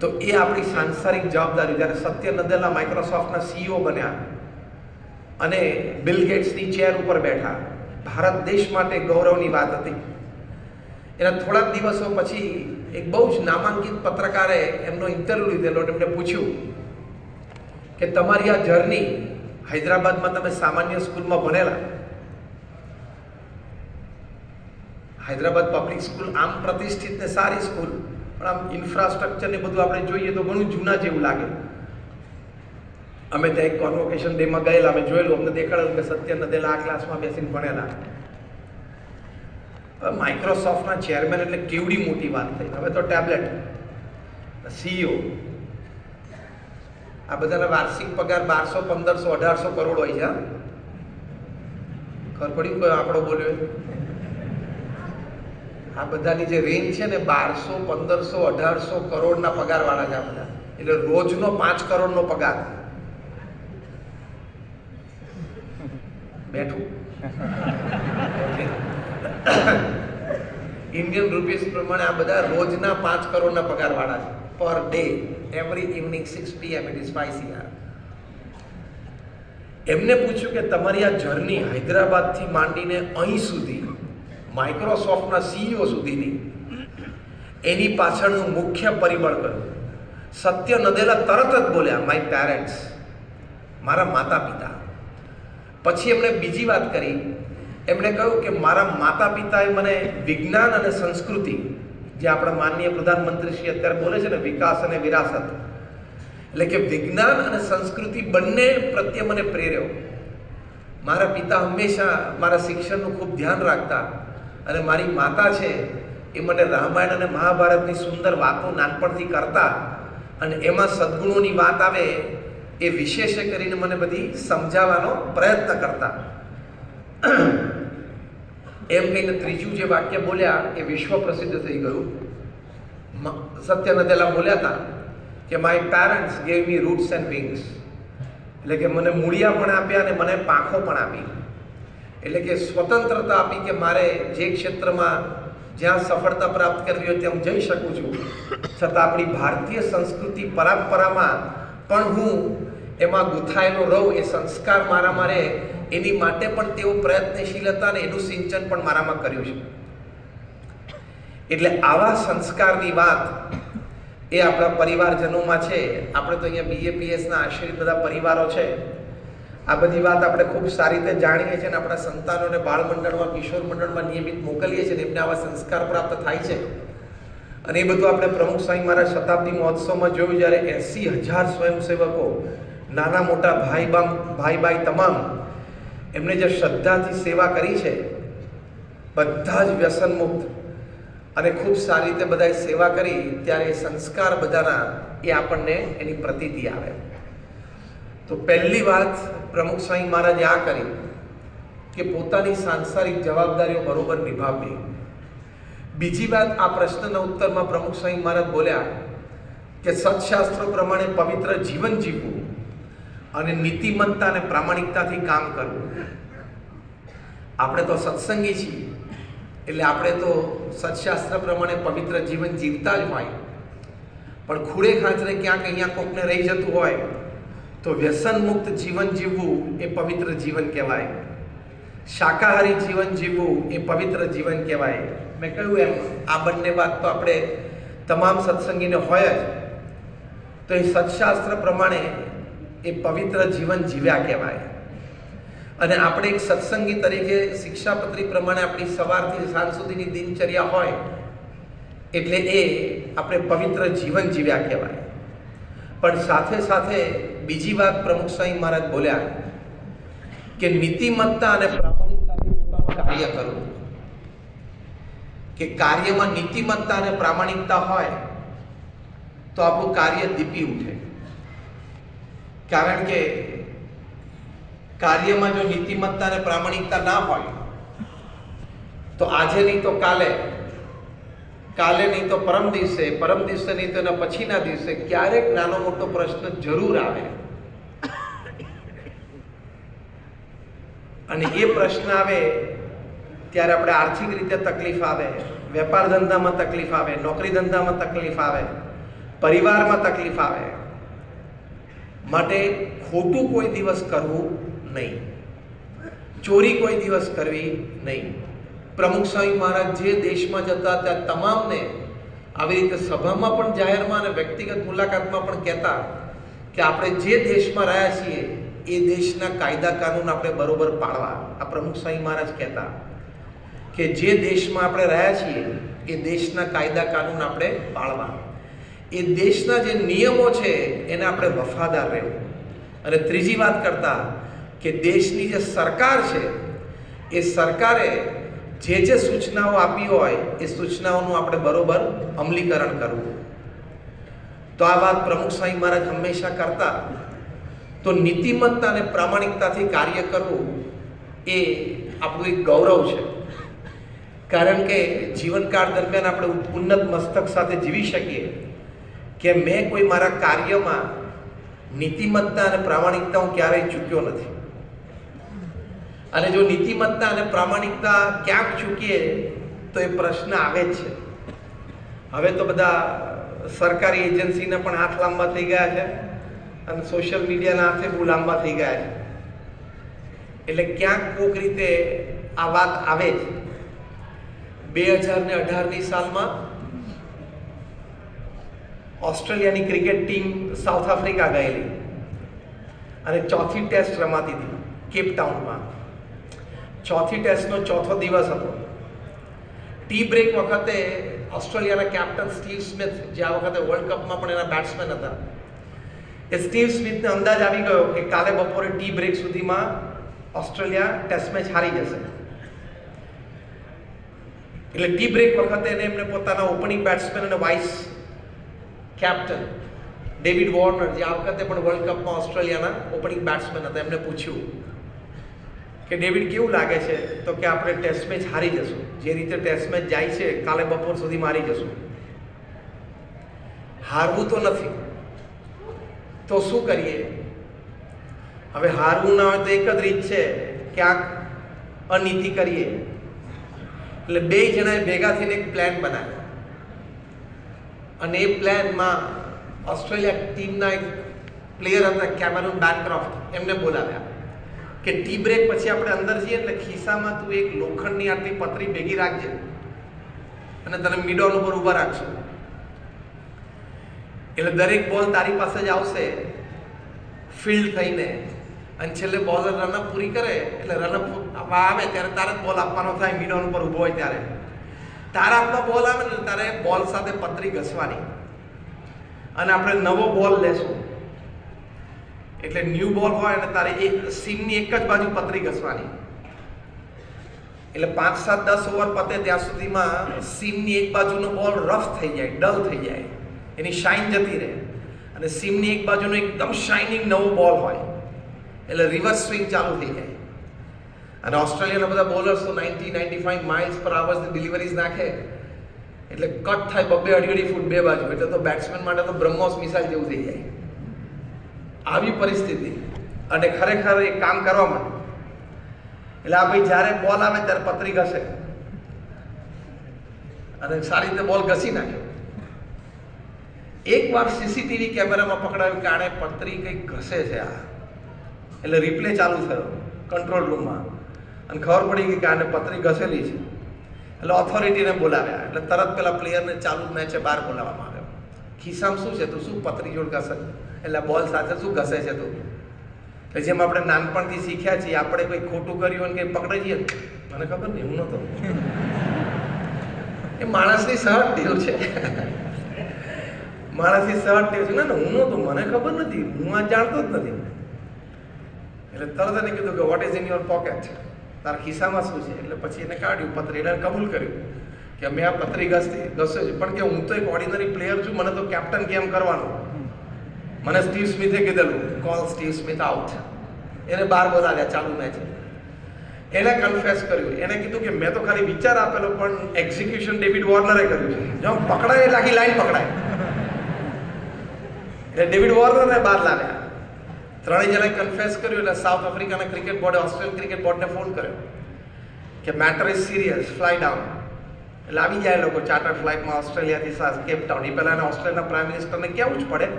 તો એ આપણી સાંસારિક જવાબદારી. જ્યારે સત્ય નદેલા માઇક્રોસોફ્ટના CEO બન્યા અને બિલ ગેટ્સની ચેર ઉપર બેઠા, ભારત દેશ માટે ગૌરવની વાત હતી. એના થોડાક દિવસો પછી એક બહુ જ નામાંકિત પત્રકારે એમનો ઇન્ટરવ્યુ લીધેલો. એમને પૂછ્યું કે તમારી આ જર્ની, હૈદરાબાદમાં તમે સામાન્ય સ્કૂલમાં ભણેલા, હૈદરાબાદ પબ્લિક સ્કૂલ આમ પ્રતિષ્ઠિત ને સારી સ્કૂલ, પણ આમ ઇન્ફ્રાસ્ટ્રક્ચર ને બધું આપણે જોઈએ તો ઘણું જૂના જેવું લાગે. અમે ત્યાં એક કોન્વોકેશન ડેમાં ગયેલા, અમે જોયેલું, અમને દેખાડેલું કે સત્ય નદેલા આ ક્લાસમાં બેસીને ભણેલા. માઇક્રોસોફ્ટના ચેરમેન એટલે કેવડી મોટી વાત થઈ. હવે તો ટેબ્લેટ, CEO, આ બધાના વાર્ષિક પગાર 1200, 1500, 1800 કરોડ હોય છે. ખબર પડી કયો આંકડો બોલ્યો? આ બધાની જે રેન્જ છે ને 1200, 1500, 1800 કરોડના પગાર વાળા છે આ બધા. એટલે રોજનો 5 કરોડનો પગાર. બેઠું ઇન્ડિયન રૂપીસ પ્રમાણે આ બધા રોજના 5 કરોડના પગાર વાળા છે. Per day, every evening 6 PM it is 5 CR. એમને પૂછ્યું કે તમારી આ જર્ની હૈદરાબાદથી માંડીને અહીં સુધી, માઇક્રોસોફ્ટના CEO સુધીની, એની પાછળનું મુખ્ય પરિબળ કયું? સત્ય નદેલા તરત જ બોલ્યા, માય પેરેન્ટ્સ, મારા માતા પિતા. પછી એમણે બીજી વાત કરી. એમણે કહ્યું કે મારા માતા પિતાએ મને વિજ્ઞાન અને સંસ્કૃતિ, જે આપણા માનનીય પ્રધાનમંત્રી શ્રી અત્યારે બોલે છે ને, વિકાસ અને વિરાસત, એટલે કે વિજ્ઞાન અને સંસ્કૃતિ બંને પ્રત્યે મને પ્રેર્યો. મારા પિતા હંમેશા મારા શિક્ષણનું ખૂબ ધ્યાન રાખતા, અને મારી માતા છે એ મને રામાયણ અને મહાભારતની સુંદર વાતો નાનપણથી કરતા, અને એમાં સદગુણોની વાત આવે એ વિશેષ કરીને મને બધી સમજાવવાનો પ્રયત્ન કરતા. એમ કહીને ત્રીજું જે વાક્ય બોલ્યા એ વિશ્વ પ્રસિદ્ધ થઈ ગયું. સત્ય નદેલા બોલ્યા હતા કે my parents gave me roots and wings, એટલે કે મને મૂળિયા પણ આપ્યા અને મને પાંખો પણ આપી. એટલે કે સ્વતંત્રતા આપી કે મારે જે ક્ષેત્રમાં જ્યાં સફળતા પ્રાપ્ત કરવી હોય ત્યાં હું જઈ શકું છું. છતાં આપણી ભારતીય સંસ્કૃતિ પરંપરામાં પણ હું એમાં ગૂંથાયેલો રહું, એ સંસ્કાર મારામાં રહે, એની માટે પણ તેઓ પ્રયત્નશીલ હતા અને એનું સિંચન પણ મારામાં કર્યું છે. એટલે આવા સંસ્કારની વાત એ આપણા પરિવારજનોમાં છે. આપણે તો અહીંયા BAPSના આશ્રિત બધા પરિવારો છે. આ બધી વાત આપણે ખૂબ સારી રીતે જાણીએ છીએ, અને આપણા સંતાનોને બાળ મંડળમાં, કિશોર મંડળમાં નિયમિત મોકલીએ છીએ, અને એમને આવા સંસ્કાર પ્રાપ્ત થાય છે. અને એ બધું આપણે પ્રમુખ સ્વામી મહારાજ શતાબ્દી મહોત્સવમાં જોયું, જ્યારે 80,000 સ્વયંસેવકો, નાના મોટા ભાઈ તમામ એમણે જે શ્રદ્ધાથી સેવા કરી છે, બધા જ વ્યસન મુક્ત અને ખૂબ સારી રીતે બધાએ સેવા કરી, ત્યારે સંસ્કાર બધાના એ આપણને એની પ્રતીતિ આવે. તો પહેલી વાત પ્રમુખ સ્વામી મહારાજે આ કરી કે પોતાની સાંસારિક જવાબદારીઓ બરોબર નિભાવવી. બીજી વાત, આ પ્રશ્નના ઉત્તરમાં પ્રમુખ સ્વામી મહારાજ બોલ્યા કે સત્શાસ્ત્રો પ્રમાણે પવિત્ર જીવન જીવવું અને નીતિમત્તા અને પ્રામાણિકતાથી કામ કરવું. આપણે તો સત્સંગી છીએ એટલે આપણે તો સત્શાસ્ત્ર પ્રમાણે પવિત્ર જીવન જીવતા જ હોય, પણ ખૂડે ખાંચરે ક્યાંક અહીંયા કોકને રહી જતું હોય તો વ્યસન મુક્ત જીવન જીવવું એ પવિત્ર જીવન કહેવાય. શાકાહારી જીવન જીવવું એ પવિત્ર જીવન કહેવાય. મેં કહ્યું એમ આ બંને વાત તો આપણે તમામ સત્સંગીને હોય જ, તો એ સત્શાસ્ત્ર પ્રમાણે એ પવિત્ર જીવન જીવ્યા કહેવાય. અને આપણે એક સત્સંગી તરીકે શિક્ષાપત્રી પ્રમાણે આપણી સવારથી સાંજ સુધીની દિનચર્યા હોય એટલે એ આપણે પવિત્ર જીવન જીવ્યા કહેવાય. પણ સાથે સાથે બીજી વાત પ્રમુખ સ્વામી મહારાજ બોલ્યા કે નીતિમત્તા અને પ્રામાણિકતાથી પોતાનું કાર્ય કરવું. કે કાર્યમાં નીતિમત્તા અને પ્રામાણિકતા હોય તો આપણું કાર્ય દીપી ઉઠે. કારણ કે કાર્યમાં જો નીતિમત્તા અને પ્રામાણિકતા ના હોય તો આજે નહીં તો કાલે, કાલે નહીં તો પરમ દિવસે નહીં તો એના પછીના દિવસે ક્યારેક નાનો મોટો પ્રશ્ન જરૂર આવે. અને એ પ્રશ્ન આવે ત્યારે આપણે આર્થિક રીતે તકલીફ આવે, વેપાર ધંધામાં તકલીફ આવે, નોકરી ધંધામાં તકલીફ આવે, પરિવારમાં તકલીફ આવે. માટે ખોટું કોઈ દિવસ કરવું નહીં, ચોરી કોઈ દિવસ કરવી નહીં. પ્રમુખ સ્વામી મહારાજ જે દેશમાં જતા ત્યાં તમામને આવી રીતે સભામાં પણ, જાહેરમાં અને વ્યક્તિગત મુલાકાતમાં પણ કહેતા કે આપણે જે દેશમાં રહ્યા છીએ એ દેશના કાયદા કાનૂન આપણે બરોબર પાળવા. આ પ્રમુખ સ્વામી મહારાજ કહેતા કે જે દેશમાં આપણે રહ્યા છીએ એ દેશના કાયદા કાનૂન આપણે પાળવા, એ દેશના જે નિયમો છે એને આપણે વફાદાર રહેવું. અને ત્રીજી વાત કરતા કે દેશની જે સરકાર છે એ સરકારે જે સૂચનાઓ આપી હોય એ સૂચનાઓનું આપણે બરોબર અમલીકરણ કરવું. તો આ વાત પ્રમુખ સ્વામી મહારાજ હંમેશા કરતા. તો નીતિમત્તા અને પ્રામાણિકતાથી કાર્ય કરવું એ આપણું એક ગૌરવ છે. કારણ કે જીવનકાળ દરમિયાન આપણે ઉન્નત મસ્તક સાથે જીવી શકીએ કે મેં કોઈ મારા કાર્યમાં નીતિમત્તા અને પ્રામાણિકતા હું ક્યારેય ચૂક્યો નથી. અને જો નીતિમત્તા અને પ્રામાણિકતા ક્યાંક ચૂકીએ તો એ પ્રશ્ન આવે જ છે. હવે તો બધા સરકારી એજન્સીના પણ હાથ લાંબા થઈ ગયા છે અને સોશિયલ મીડિયાના હાથે બહુ લાંબા થઈ ગયા છે. એટલે ક્યાંક કોઈક રીતે આ વાત આવે જ. 2018ની સાલમાં ઓસ્ટ્રેલિયાની ક્રિકેટ ટીમ સાઉથ આફ્રિકા ગયેલી અને ચોથી ટેસ્ટ રમાતી હતી કેપટાઉનમાં. ચોથી ટેસ્ટનો ચોથો દિવસ હતો. ટી બ્રેક વખતે ઓસ્ટ્રેલિયાના કેપ્ટન સ્ટીવ સ્મિથ, જે આ વખતે વર્લ્ડ કપમાં પણ એના બેટ્સમેન હતા, એ સ્ટીવ સ્મિથને અંદાજ આવી ગયો કે કાલે બપોરે ટી બ્રેક સુધીમાં ઓસ્ટ્રેલિયા ટેસ્ટ મેચ હારી જશે. એટલે ટી બ્રેક વખતે એમને પોતાના ઓપનિંગ બેટ્સમેન અને વાઇસ કેપ્ટન ડેવિડ વોર્નર, જે આ વખતે પણ વર્લ્ડ કપમાં ઓસ્ટ્રેલિયાના ઓપનિંગ બેટ્સમેન હતા, એમને પૂછ્યું કે ડેવિડ કેવું લાગે છે? તો કે આપણે ટેસ્ટ મેચ હારી જશું. જે રીતે ટેસ્ટ મેચ જાય છે કાલે બપોર સુધીમાં હારી જશું. હારવું તો નથી તો શું કરીએ? હવે હારવું ના હોય તો એક જ રીત છે, ક્યાંક અનીતિ કરીએ. એટલે બે જણાએ ભેગા થઈને એક પ્લાન બનાવ્યો અને એ પ્લાનમાં ઓસ્ટ્રેલિયા ટીમના એક પ્લેયર હતા કેમેરુન બેનક્રોફ્ટ, એમને બોલાવ્યા કે ટી બ્રેક પછી આપણે અંદર જઈએ એટલે ખિસ્સામાં તું એક લોખંડની આટલી પતરી ભેગી રાખજે અને તને મિડોલ ઉપર ઊભા રાખશો. એટલે દરેક બોલ તારી પાસે જ આવશે ફિલ્ડ થઈને, અને છેલ્લે બોલર રનઅપ પૂરી કરે એટલે રનઅપ આવે ત્યારે તારે જ બોલ આપવાનો થાય મિડોન ઉપર ઊભો હોય ત્યારે. તારા હાથમાં બોલ આવે ને તારે બોલ સાથે પતરી ઘસવાની અને આપણે નવો બોલ લેશું એટલે ન્યૂ બોલ હોય અને તારે એક સીમની એક જ બાજુ પતરી ઘસવાની એટલે 5, 7, 10 ઓવર પતે ત્યાં સુધીમાં સીમની એક બાજુનો બોલ રફ થઈ જાય, ડલ થઈ જાય, એની શાઇન જતી રહે અને સીમની એક બાજુનો એકદમ શાઇનિંગ નવો બોલ હોય એટલે રિવર્સ સ્વિંગ ચાલુ થઈ જાય. અને ઓસ્ટ્રેલિયાના બધા બોલર્સ તો 90-95 માઇલ્સ પર આવર્સની ડિલિવરીઝ નાખે એટલે કટ થાય 2-2.5 ફૂટ બે બાજુ એટલે તો બેટ્સમેન માટે તો બ્રહ્મોસ મિસાઇલ જેવું થઈ જાય. આવી પરિસ્થિતિ અને ખરેખર એ કામ કરવા માટે એટલે આ ભાઈ જ્યારે બોલ આવે ત્યારે પતરી ઘસે અને સારી રીતે બોલ ઘસી નાખ્યો. એકવાર સીસીટીવી કેમેરામાં પકડાયું કે આણે પતરી કંઈક ઘસે છે આ એટલે રિપ્લે ચાલુ થયો કંટ્રોલ રૂમમાં અને ખબર પડી ગઈ કે આને પતરી ઘસેલી છે એટલે ઓથોરિટીને બોલાવ્યા એટલે તરત પેલા પ્લેયરને ચાલુ મેચે બહાર બોલાવવામાં આવ્યો. ખિસ્સામાં શું છે તું શું પતરી જોડ ઘસે એટલે બોલ સાથે શું ઘસે છે તું કે જેમ આપણે નાનપણથી શીખ્યા છીએ આપણે કોઈ ખોટું કર્યું અને કંઈ પકડાઈ જઈએ મને ખબર નહીં હું નહોતો એ માણસની સહજ ટેવ છે માણસની સહજ ટેવ છે ના હું નહોતો મને ખબર નથી હું આ જાણતો જ નથી એટલે તરત એને કીધું કે what is in your pocket તારા ખિસ્સામાં શું છે એટલે પછી એને કાઢ્યું પતરી એને કબૂલ કર્યું કે મેં આ પતરી ઘસ્યો છે પણ કે હું તો એક ઓર્ડિનરી પ્લેયર છું મને તો કેપ્ટન કેમ કરવાનું મને સ્ટીવ સ્મિથે કીધેલું કોલ સ્ટીવ સ્મિથ આઉટ એને બહાર બોલાવ્યા ચાલુ મેચ એને કન્ફેસ કર્યું એને કીધું કે મેં તો ખાલી વિચાર આપેલો પણ એક્ઝિક્યુશન ડેવિડ વોર્નરે કર્યું છે જો પકડાય એટલે આખી લાઈન પકડાય એટલે ડેવિડ વોર્નરને બહાર લાવ્યા. ત્રણેય જણાએ કન્ફેસ કર્યું એટલે સાઉથ આફ્રિકાના ક્રિકેટ બોર્ડે ઓસ્ટ્રેલિયન ક્રિકેટ બોર્ડને ફોન કર્યો કે matter is serious fly down એટલે આવી જાય લોકો ચાર્ટર ફ્લાઇટમાં ઓસ્ટ્રેલિયાથી કેપટાઉન એ પહેલાં ઓસ્ટ્રેલિયાના પ્રાઇમ મિનિસ્ટરને કહેવું જ પડે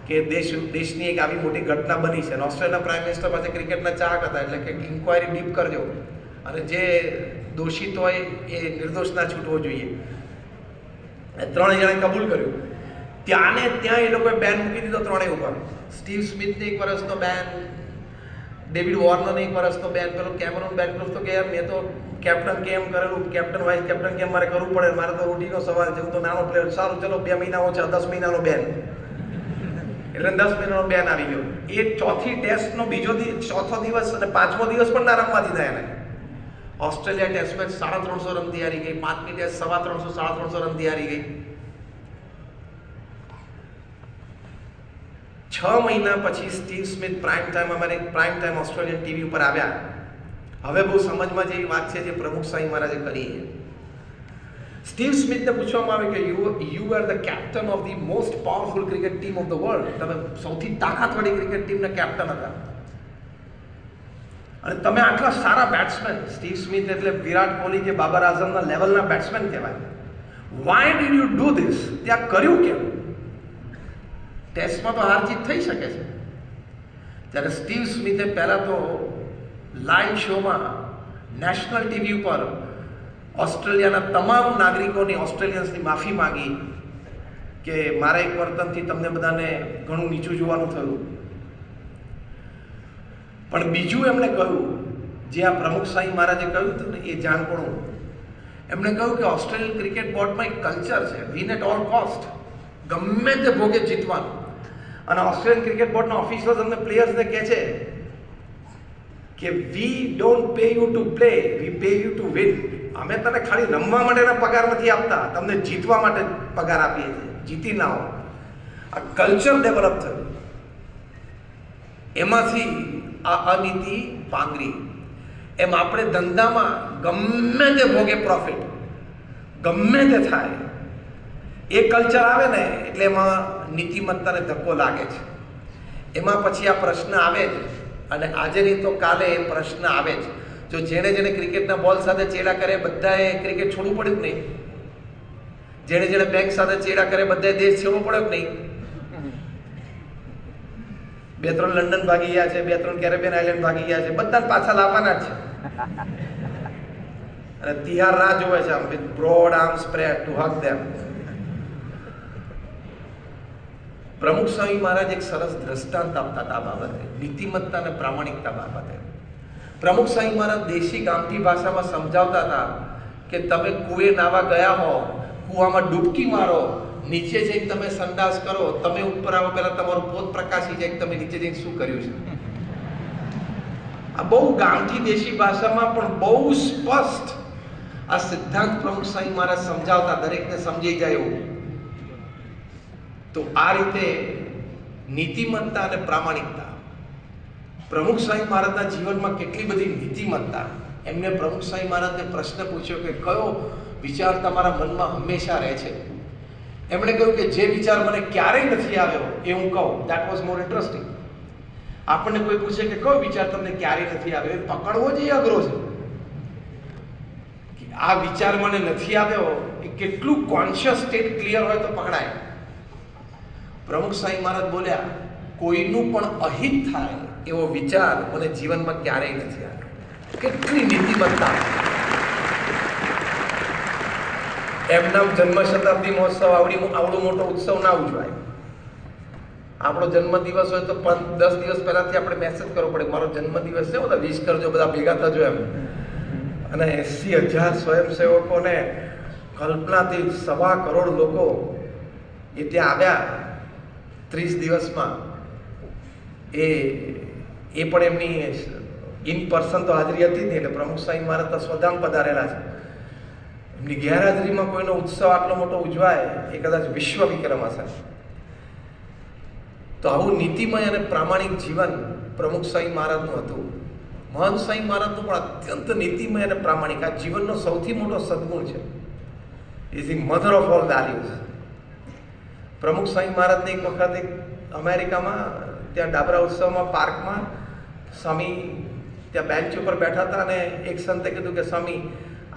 કે દેશની એક આવી મોટી ઘટના બની છે અને ઓસ્ટ્રેલિયાના પ્રાઇમ મિનિસ્ટર પાસે ક્રિકેટના ચાહક હતા એટલે કે ઇન્ક્વાયરી ડીપ કરજો અને જે દોષિત હોય એ નિર્દોષ ના છૂટવો જોઈએ. ત્રણેય જણાએ કબૂલ કર્યું. ત્યાં એ લોકોએ બેન મૂકી દીધો ત્રણેય ઉપર. સ્ટીવ સ્મિથને 1 વર્ષનો બેન, ડેવિડ વોર્નરને 1 વર્ષનો બેન, પેલો કેમેરોન બેનક્રોફ્ટ તો કે યાર મેં તો કેપ્ટન કેમ કરેલું કેપ્ટન વાઇસ કેપ્ટન કેમ મારે કરવું પડે મારે તો રોટીનો સવાલ છે હું તો નાનો પ્લેયર સારું ચલો 2 મહિના ઓછા 10 મહિનાનો બેન એટલે 10 મહિનાનો બેન આવી ગયો. એ ચોથી ટેસ્ટનો ચોથો દિવસ અને 5મો દિવસ પણ ના રમવા દીધા એને. ઓસ્ટ્રેલિયા ટેસ્ટ મેચ 350 રનથી હારી ગઈ, 5મી ટેસ્ટ 350 350 રનથી હારી ગઈ. 6 મહિના પછી Steve Smith prime time Australian TV ઉપર આવ્યા. હવે બહુ સમજમાં જેવી વાત છે જે પ્રમુખ સાંઈ મહારાજે કરી છે. સ્ટીવ સ્મિથને પૂછવામાં આવે કે you are the captain of the most powerful cricket team of the world. તમે સૌથી તાકાતવાળી ક્રિકેટ ટીમના કેપ્ટન હતા અને તમે આટલા સારા બેટ્સમેન, સ્ટીવ સ્મિથ એટલે વિરાટ કોહલી કે બાબર આઝમના લેવલના બેટ્સમેન કહેવાય. Why did you do this? ત્યાં કર્યું કેમ? ટેસ્ટમાં તો હાર જીત થઈ શકે છે. ત્યારે સ્ટીવ સ્મિથે પહેલાં તો લાઈવ શોમાં નેશનલ ટીવી ઉપર ઓસ્ટ્રેલિયાના તમામ નાગરિકોની ઓસ્ટ્રેલિયન્સની માફી માંગી કે મારા એક વર્તનથી તમને બધાને ઘણું નીચું જોવાનું થયું. પણ બીજું એમણે કહ્યું જે આ પ્રમુખ સાંઈ મહારાજે કહ્યું હતું ને એ જાણપણું. એમણે કહ્યું કે ઓસ્ટ્રેલિયન ક્રિકેટ બોર્ડમાં એક કલ્ચર છે વિન એટ ઓલ કોસ્ટ, ગમે તે ભોગે જીતવાનું. અને ઓસ્ટ્રેલિયન ક્રિકેટ બોર્ડના ઓફિસર્સ અને પ્લેયર્સને કહે છે કે we don't pay you to play, we pay you to win. અમે તને ખાલી રમવા માટેના પગાર નથી આપતા, તમને જીતવા માટે પગાર આપીએ છીએ, જીતી ના હો. આ કલ્ચર ડેવલપ થયું. એમાંથી આ અનીતિ પાંગરી. એમ આપણે ધંધામાં ગમે તે ભોગે પ્રોફિટ, ગમે તે થાય, એ કલ્ચર આવે ને એટલે એમાં નીતિમત્તાને ધક્કો લાગે છે. એમાં પછી આ પ્રશ્ન આવે જ અને આજે નહીં તો કાલે એ પ્રશ્ન આવે જ. જો જેણે ક્રિકેટના બોલ સાથે ચેડા કરે બધાએ ક્રિકેટ છોડવું પડ્યું જ નહીં. જેણે બેંક સાથે ચેડા કરે બધાએ દેશ છોડવો પડ્યો જ નહીં. 2-3 લંડન ભાગી ગયા છે, 2-3 કેરેબિયન આઇલેન્ડ ભાગી ગયા છે, બધાને પાછા લાવવાના જ છે. અને તિહાર રાહ જોવે છે આમ with broad arm spread to hug them. Pramukh Swami મહારાજ એક સરસ દ્રષ્ટાંત આપતા હતા આ બાબતે, નીતિમત્તા અને પ્રામાણિકતા બાબતે. પ્રમુખ સ્વામી મહારાજ દેશી ગામઠી ભાષામાં સમજાવતા હતા કે તમે કૂએ નાવા ગયા હો, કૂવામાં ડૂબકી મારો, નીચે જઈને તમે સંડાસ કરો, તમે ઉપર આવો પહેલા તમારું પોત પ્રકાશી જાય તમે નીચે જઈને શું કર્યું છે. આ બહુ ગામઠી દેશી ભાષામાં પણ બહુ સ્પષ્ટ આ સિદ્ધાંત પ્રમુખ સ્વામી મહારાજ સમજાવતા, દરેકને સમજી જાય એવું. તો આ રીતે નીતિમત્તા અને પ્રામાણિકતા, પ્રમુખ સ્વામી મહારાજના જીવનમાં કેટલી બધી નીતિમત્તા. એમને પ્રમુખ સ્વામી મહારાજને પ્રશ્ન પૂછ્યો કે કયો વિચાર તમારા મનમાં હંમેશા રહે છે? એમણે કહ્યું કે જે વિચાર મને ક્યારેય નથી આવ્યો એ હું કહું. That was more interesting. આપણને કોઈ પૂછે કે કયો વિચાર તમને ક્યારેય નથી આવ્યો, એ પકડવો જ અઘરો છે. આ વિચાર મને નથી આવ્યો એ કેટલું કોન્શિયસ સ્ટેટ ક્લિયર હોય તો પકડાય. પ્રમુખ સ્વામી મહારાજ બોલ્યા, કોઈનું પણ અહિત થાય એવો વિચાર મને જીવનમાં ક્યારેય નથી આવ્યો. કેટલી નીતિમત્તા. એમના જન્મ શતાબ્દી મહોત્સવ આવડો મોટો ઉત્સવ ના ઉજવાય. આપણો જન્મદિવસ હોય તો 10 દિવસ પહેલાથી આપણે મેસેજ કરવો પડે, મારો જન્મદિવસ છે, બધા વિશ કરજો, બધા ભેગા થજો એમ. અને 80,000 સ્વયંસેવકોને કલ્પનાથી 1.25 કરોડ લોકો એ ત્યાં આવ્યા 30 દિવસમાં. એ પણ એમની ઇન પર્સન તો હાજરી હતી જ નહીં, એટલે પ્રમુખ સ્વામી મહારાજ તો સ્વધામ પધારેલા છે. એમની ગેરહાજરીમાં કોઈનો ઉત્સવ આટલો મોટો ઉજવાય એ કદાચ વિશ્વ વિક્રમ હશે. તો આવું નીતિમય અને પ્રામાણિક જીવન પ્રમુખ સ્વામી મહારાજનું હતું. મહંત સ્વામી મહારાજનું પણ અત્યંત નીતિમય અને પ્રામાણિક. આ જીવનનો સૌથી મોટો સદગુણ છે. Is the mother of all values. પ્રમુખ સ્વામી મહારાજને એક વખત અમેરિકામાં ત્યાં ડાબરા ઉત્સવમાં પાર્કમાં સ્વામી ત્યાં બેન્ચ ઉપર બેઠા હતા અને એક સંતે કીધું કે સ્વામી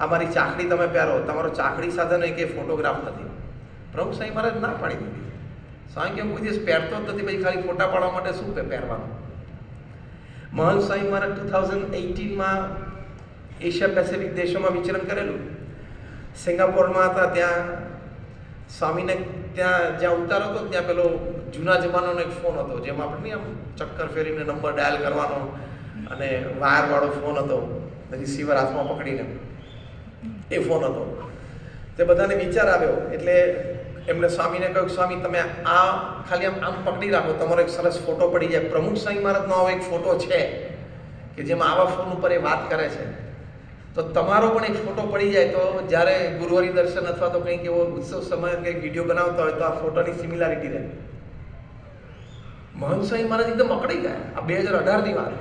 આ મારી ચાકડી તમે પહેરો, તમારો ચાકડી સાથેનો એક ફોટોગ્રાફ નથી. પ્રમુખ સ્વામી મહારાજ ના પાડી દીધી. સ્વામી કે કોઈ દિવસ પહેરતો જ નથી, ભાઈ ખાલી ફોટા પાડવા માટે શું પહેરવાનું. મહંત સ્વામી મહારાજ 2018માં એશિયા પેસિફિક દેશોમાં વિચરણ કરેલું. સિંગાપોરમાં હતા, ત્યાં સ્વામીને ત્યાં જ્યાં ઉતારો હતો ત્યાં પેલો જૂના જમાનાનો એક ફોન હતો, જેમાં આપણે નહીં આમ ચક્કર ફેરીને નંબર ડાયલ કરવાનો, અને વાયરવાળો ફોન હતો, રિસીવર હાથમાં પકડીને એ ફોન હતો. તે બધાને વિચાર આવ્યો એટલે એમને સ્વામીને કહ્યું, સ્વામી તમે આ ખાલી આમ પકડી રાખો, તમારો એક સરસ ફોટો પડી જાય. પ્રમુખ સ્વામી મહારાજનો આવો એક ફોટો છે કે જેમાં આવા ફોન ઉપર એ વાત કરે છે, તો તમારો પણ એક ફોટો પડી જાય તો જ્યારે ગુરુવારી દર્શન અથવા તો કંઈક એવો ઉત્સવ સમય કંઈક વિડીયો બનાવતા હોય તો આ ફોટોની સિમિલારિટી રહે. મહંત સ્વામી મહારાજ એકદમ અકળી ગયા. આ 2018ની વાત.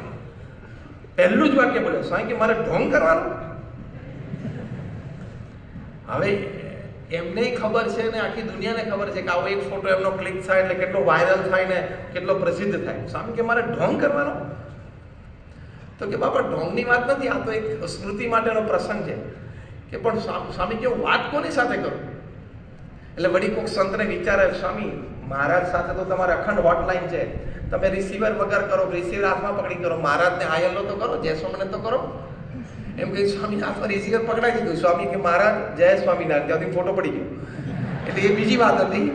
પહેલું જ વાક્ય બોલ્યો, સ્વામી કે મારે ઢોંગ કરવાનું. હવે એમને ખબર છે ને આખી દુનિયાને ખબર છે કે આવો એક ફોટો એમનો ક્લિક થાય એટલે કેટલો વાયરલ થાય ને કેટલો પ્રસિદ્ધ થાય. સ્વામી કે મારે ઢોંગ કરવાનો. તો કે બાપા ઢોંગની વાત નથી, આ તો એક સ્મૃતિ માટેનો પ્રસંગ છે. કે પણ સ્વામી કે હું વાત કોની સાથે કરું? એટલે વળી કોઈક સંતને વિચારે, સ્વામી મહારાજ સાથે તો તમારે અખંડ હોટલાઇન છે, તમે રિસીવર વગર કરો, રિસીવર હાથમાં પકડી કરો, મહારાજને હાયલો તો કરો, જય સ્વામિનારાયણ તો કરો. એમ કહી સ્વામી હાથમાં રિસીવર પકડાઈ દીધું. સ્વામી કે મહારાજ જય સ્વામિનારાયણ, ત્યાંથી ફોટો પડી ગયો. એટલે એ બીજી વાત હતી,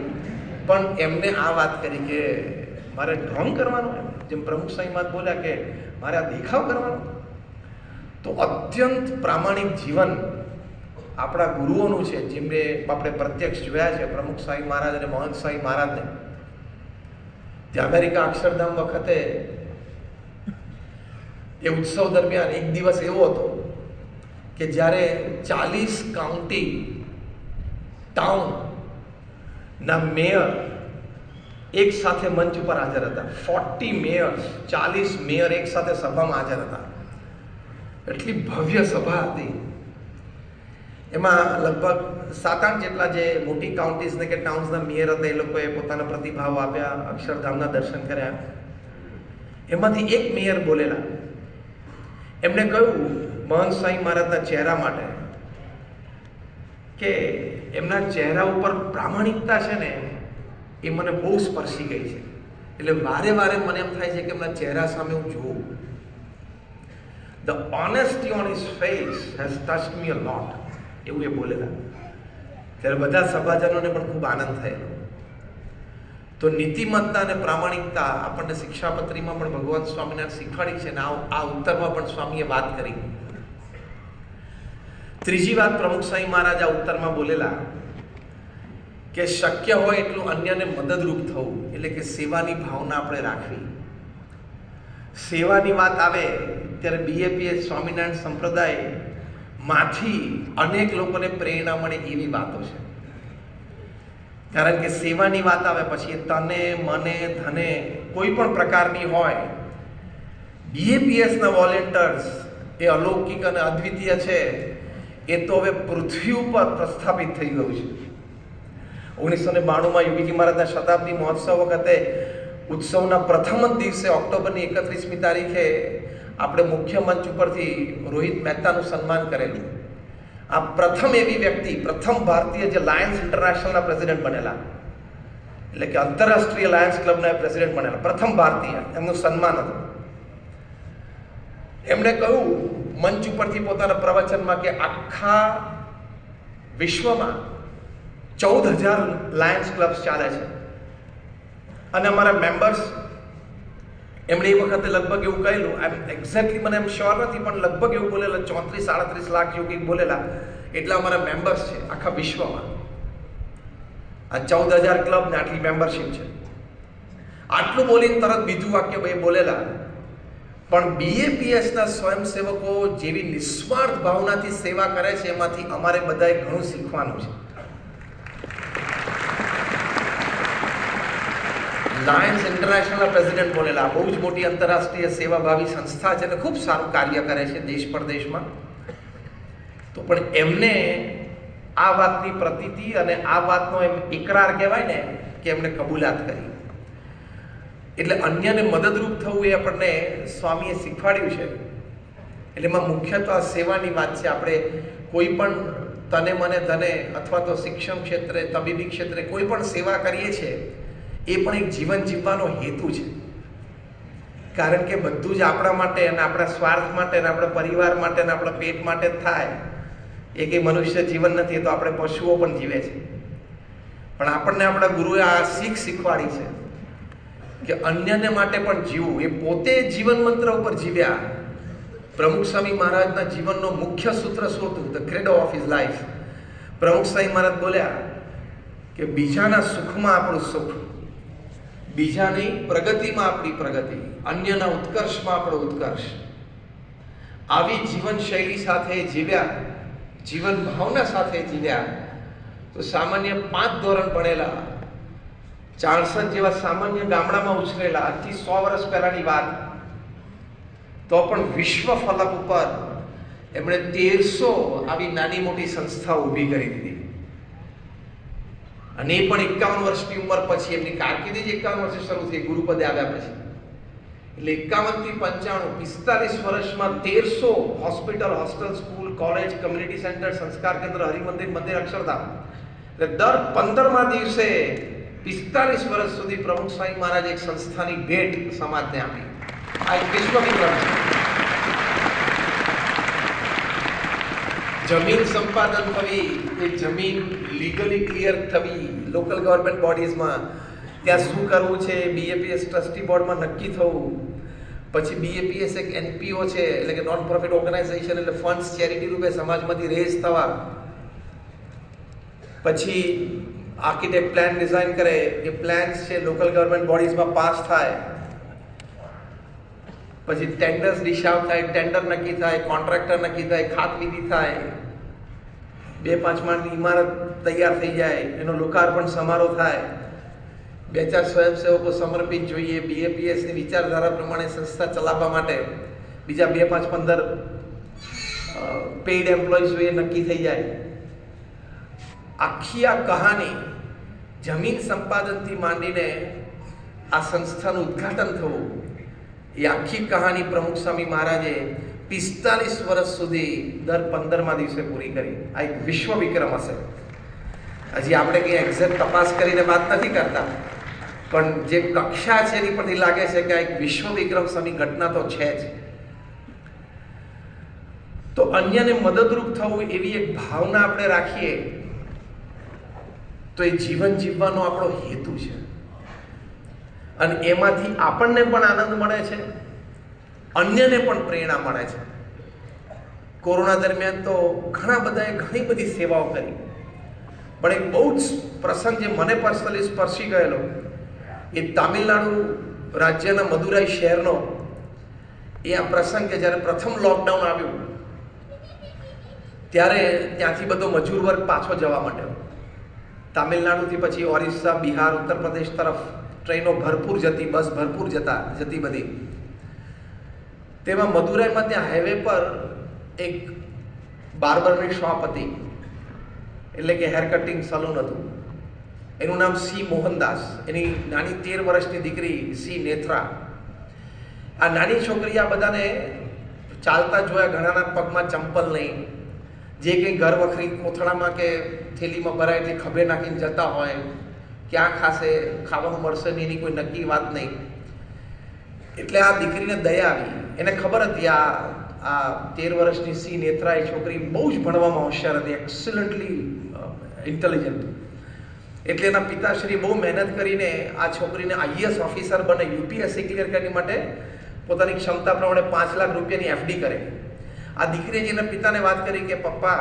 પણ એમને આ વાત કરી કે મારે ઢોંગ કરવાનું. જેમ પ્રમુખ સ્વામી મહારાજ બોલ્યા કે મારે આ દેખાવ કરવાનો. તો અત્યંત પ્રામાણિક જીવન આપણા ગુરુઓનું છે, જેમને આપણે પ્રત્યક્ષ જોયા છે, પ્રમુખ સ્વામી મહારાજ અને મહંત સ્વામી મહારાજને. ત્યાં અમેરિકા અક્ષરધામ વખતે એ ઉત્સવ દરમિયાન એક દિવસ એવો હતો કે જ્યારે 40 કાઉન્ટી ટાઉન ના મેયર એક સાથે મંચ ઉપર હાજર હતા. 40 મેયર્સ, 40 મેયર એક સાથે સભામાં હાજર હતા. એટલી ભવ્ય સભા હતી. એમાં લગભગ 7-8 જેટલા જે મોટી કાઉન્ટીઝને કે ટાઉન્સના મેયર હતા, એ લોકોએ પોતાના પ્રતિભાવ આપ્યા, અક્ષરધામના દર્શન કર્યા. એમાંથી એક મેયર બોલેલા. એમણે કહ્યું મહંત સ્વામી મહારાજના ચહેરા માટે કે એમના ચહેરા ઉપર પ્રામાણિકતા છે ને એ મને બહુ સ્પર્શી ગઈ છે. એટલે વારે વારે મને એમ થાય છે કે એમના ચહેરા સામે હું જોઉં. The honesty on his face has touched me a lot. એવું એ બોલેલા. ત્યારે બધા સભાજનોને પણ ખૂબ આનંદ થયેલો. તો નીતિમત્તા અને પ્રામાણિકતા આપણને શિક્ષાપત્રીમાં પણ ભગવાન સ્વામિનારાયણ શીખવાડી છે, અને આ ઉત્તરમાં પણ સ્વામીએ વાત કરી. ત્રીજી વાત પ્રમુખ સ્વામી મહારાજ ઉત્તરમાં બોલેલા કે શક્ય હોય એટલું અન્યને મદદરૂપ થવું, એટલે કે સેવાની ભાવના આપણે રાખવી. સેવાની વાત આવે ત્યારે બીએપીએસ સ્વામિનારાયણ સંપ્રદાયમાંથી અનેક લોકોને પ્રેરણા મળે એવી વાતો છે. કારણ કે સેવાની વાત આવે પછી તને મને ધને કોઈ પણ પ્રકારની હોય, બીએપીએસના વોલેન્ટિયર્સ એ અલૌકિક અને અદ્વિતીય છે. એ તો હવે પૃથ્વી ઉપર પ્રસ્થાપિત થઈ ગયું છે. 1992માં યોગીજી મહારાજના શતાબ્દી મહોત્સવ વખતે ઉત્સવના પ્રથમ જ દિવસે ઓક્ટોબરની 31મી તારીખે આપણે મુખ્ય મંચ ઉપરથી રોહિત મહેતાનું સન્માન કરેલું. આ પ્રથમ એવી વ્યક્તિ, પ્રથમ ભારતીય જે લાયન્સ ઇન્ટરનેશનલના પ્રેસિડેન્ટ બનેલા, એટલે કે આંતરરાષ્ટ્રીય લાયન્સ ક્લબના પ્રેસિડેન્ટ બનેલા પ્રથમ ભારતીય, એમનું સન્માન હતું. એમણે કહ્યું મંચ ઉપરથી પોતાના પ્રવચનમાં કે આખા વિશ્વમાં 14,000 લાયન્સ ક્લબ્સ ચાલે છે અને અમારા મેમ્બર્સ, એમણે એ વખતે લગભગ એવું કહેલું, એક્ઝેક્ટલી મને એમ શ્યોર નથી પણ લગભગ એવું બોલેલા 34-37 લાખ યોગી બોલેલા એટલા અમારા મેમ્બર્સ છે આખા વિશ્વમાં. આ 14,000 ક્લબ ને આટલી મેમ્બરશીપ છે. આટલું બોલીને તરત બીજું વાક્ય ભાઈ બોલેલા, પણ બીએપીએસના સ્વયંસેવકો જેવી નિસ્વાર્થ ભાવનાથી સેવા કરે છે એમાંથી અમારે બધાએ ઘણું શીખવાનું છે. લાયન્સ ઇન્ટરનેશનલના પ્રેસિડેન્ટ બોલેલા, બહુ જ મોટી આંતરરાષ્ટ્રીય સેવાભાવી સંસ્થા છે અને ખૂબ સારું કાર્ય કરે છે દેશ પરદેશમાં. તો પણ એમને આ વાતની પ્રતીતિ અને આ વાતનો એમ ઇકરાર કહેવાય ને કે એમને કબૂલાત કરી. એટલે અન્યને મદદરૂપ થવું એ આપણને સ્વામીએ શીખવાડ્યું છે. એટલે એમાં મુખ્યત્વે આ સેવાની વાત છે. આપણે કોઈ પણ તને મને ધને અથવા તો શિક્ષણ ક્ષેત્રે, તબીબી ક્ષેત્રે કોઈ પણ સેવા કરીએ છીએ એ પણ એક જીવન જીવવાનો હેતુ છે. કારણ કે બધું જ આપણા માટે અને આપણા સ્વાર્થ માટે અને આપણા પરિવાર માટે અને આપણા પેટ માટે જ થાય એ કંઈ મનુષ્ય જીવન નથી. તો આપણે પશુઓ પણ જીવે છે. પણ આપણને આપણા ગુરુએ આ શીખ શીખવાડી છે કે અન્યને માટે પણ જીવવું. એ પોતે જીવન મંત્ર ઉપર જીવ્યા. પ્રમુખ સ્વામી મહારાજના જીવનનો મુખ્ય સૂત્ર શું હતું? The credo of his life. Pramukh Swami મહારાજ બોલ્યા કે બીજાના સુખમાં આપણું સુખ, બીજાની પ્રગતિમાં આપણી પ્રગતિ, અન્યના ઉત્કર્ષમાં આપણો ઉત્કર્ષ. આવી જીવન શૈલી સાથે જીવ્યા, જીવન ભાવના સાથે જીવ્યા. તો સામાન્ય 5 ધોરણ ભણેલા, 400 જેવા સામાન્ય ગામડામાં ઉછરેલા, આજથી 100 વર્ષ પહેલાની વાત, તો પણ વિશ્વ ફલક ઉપર એમણે 1300 આવી નાની મોટી સંસ્થાઓ ઊભી કરી દીધી. અને એ પણ 51 વર્ષની ઉંમર પછી. એમની કારકિર્દી જ 51 વર્ષે શરૂ થઈ, ગુરુપદે આવ્યા પછી. એટલે 51 થી 95, 45 વર્ષમાં 1300 hospital, hostel, school, college, community centre, સંસ્કાર કેન્દ્ર, હરિમંદિર, મંદિર, અક્ષરધામ. એટલે દર 15મા દિવસે 45 વર્ષ સુધી પ્રમુખ સ્વામી મહારાજ એક સંસ્થાની ભેટ સમાજને આપી. આ એક વિશ્વ વિક્રમ છે. જમીન સંપાદન થવી, એ જમીન લીગલી ક્લિયર થવી, લોકલ ગવર્મેન્ટ બોડીઝમાં ત્યાં શું કરવું છે બીએપીએસ ટ્રસ્ટી બોર્ડમાં નક્કી થવું. પછી બીએપીએસ એક એનપીઓ છે, એટલે કે નોન પ્રોફિટ ઓર્ગેનાઇઝેશન, એટલે ફંડ્સ ચેરિટી રૂપે સમાજમાંથી રેઝ થવા. પછી આર્કિટેક્ટ પ્લાન ડિઝાઇન કરે, એ પ્લાન્સ છે લોકલ ગવર્મેન્ટ બોડીઝમાં પાસ થાય. પછી ટેન્ડર્સ ડિશ આઉટ થાય, ટેન્ડર નક્કી થાય, કોન્ટ્રાક્ટર નક્કી થાય, ખાતવિધિ થાય, 2-5 માળની ઇમારત તૈયાર થઈ જાય, એનો લોકાર્પણ સમારોહ થાય, 2-4 સ્વયંસેવકો સમર્પિત જોઈએ બીએપીએસની વિચારધારા પ્રમાણે સંસ્થા ચલાવવા માટે, બીજા 2-5-15 પેઇડ એમ્પ્લોઈઝ જોઈએ, નક્કી થઈ જાય. આખી આ કહાની જમીન સંપાદનથી માંડીને આ સંસ્થાનું ઉદ્ઘાટન થવું, એ આખી કહાની પ્રમુખ સ્વામી મહારાજે 45 વર્ષ સુધી દર 15મા દિવસે પૂરી કરી. આ એક વિશ્વ વિક્રમ હશે. હજી આપણે કંઈ એક્ઝેક્ટ તપાસ કરીને વાત નથી કરતા, પણ જે કક્ષા છે એની પરથી લાગે છે કે આ એક વિશ્વ વિક્રમ સ્વામી ઘટના તો છે જ. તો અન્યને મદદરૂપ થવું એવી એક ભાવના આપણે રાખીએ તો એ જીવન જીવવાનો આપણો હેતુ છે. અને એમાંથી આપણને પણ આનંદ મળે છે, અન્યને પણ પ્રેરણા મળે છે. કોરોના દરમિયાન તો ઘણા બધાએ ઘણી બધી સેવાઓ કરી, પણ એક બહુ જ પ્રસંગ જે મને પર્સનલી સ્પર્શી ગયેલો એ તામિલનાડુ રાજ્યના મદુરાઈ શહેરનો એ આ પ્રસંગ કે જ્યારે પ્રથમ લોકડાઉન આવ્યું ત્યારે ત્યાંથી બધો મજૂર વર્ગ પાછો જવા માંડ્યો. તામિલનાડુથી પછી ઓરિસ્સા, બિહાર, ઉત્તર પ્રદેશ તરફ ટ્રેનો ભરપૂર જતી, બસ ભરપૂર જતી બધી. તેમાં મદુરાઈમાં ત્યાં હાઈવે પર એક બાર્બરની શોપ હતી, એટલે કે હેર કટિંગ સલૂન હતું. એનું નામ સી મોહનદાસ, એની નાની 13 વર્ષની દીકરી સી નેત્રા. આ નાની છોકરી આ બધાને ચાલતા જોયા, ઘણાના પગમાં ચંપલ નહીં, જે કંઈ ઘર વખરી કોથળામાં કે થેલીમાં ભરાય તે ખભે નાખીને જતા હોય, ક્યાં ખાશે, ખાવાનું મળશે નહીં, એની કોઈ નક્કી વાત નહીં. એટલે આ દીકરીને દયા આવી, એને ખબર હતી આ 13 વર્ષની સી નેત્રા એ છોકરી બહુ જ ભણવામાં હોશિયાર હતી, એક્સલન્ટલી ઇન્ટેલિજન્ટ. એટલે એના પિતાશ્રી બહુ મહેનત કરીને આ છોકરીને IAS ઓફિસર બને, UPSC ક્લિયર કરવા માટે પોતાની ક્ષમતા પ્રમાણે 5 લાખ રૂપિયાની FD કરે. આ દીકરીએ જેના પિતાને વાત કરી કે પપ્પા,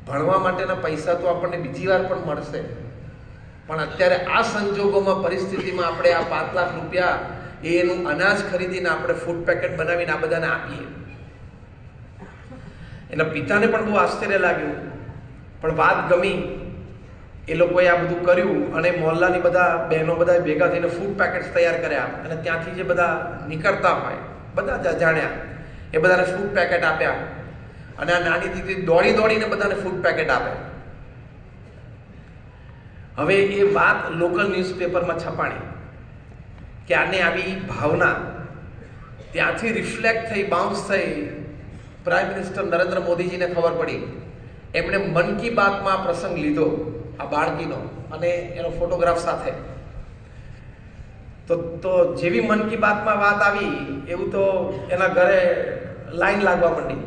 ભણવા માટેના પૈસા તો આપણને બીજી વાર પણ મળશે, પણ અત્યારે આ સંજોગોમાં પરિસ્થિતિમાં આપણે આ 5 લાખ રૂપિયા એનું અનાજ ખરીદીને આપણે ફૂડ પેકેટ બનાવીને આ બધાને આપીએ. એના પિતાને પણ બહુ આશ્ચર્ય લાગ્યું, પણ વાત ગમી. એ લોકોએ આ બધું કર્યું અને મોહલ્લાની બધા બહેનો બધા ભેગા થઈને ફૂડ પેકેટ્સ તૈયાર કર્યા અને ત્યાંથી જે બધા નીકળતા હોય બધા જાણ્યા, એ બધાને ફૂડ પેકેટ આપ્યા. અને આ નાની દીકરી દોડીને બધાને ફૂડ પેકેટ આપે. હવે એ વાત લોકલ ન્યૂઝપેપરમાં છપાણી કે આને આવી ભાવના ત્યાંથી રિફ્લેક્ટ થઈ, બાઉન્સ થઈ. પ્રાઇમ મિનિસ્ટર નરેન્દ્ર મોદીજીને ખબર પડી, એમણે મન કી બાતમાં આ પ્રસંગ લીધો, આ બાળકીનો, અને એનો ફોટોગ્રાફ સાથે. તો જેવી મન કી બાતમાં વાત આવી એવું તો એના ઘરે લાઈન લાગવા માંડી.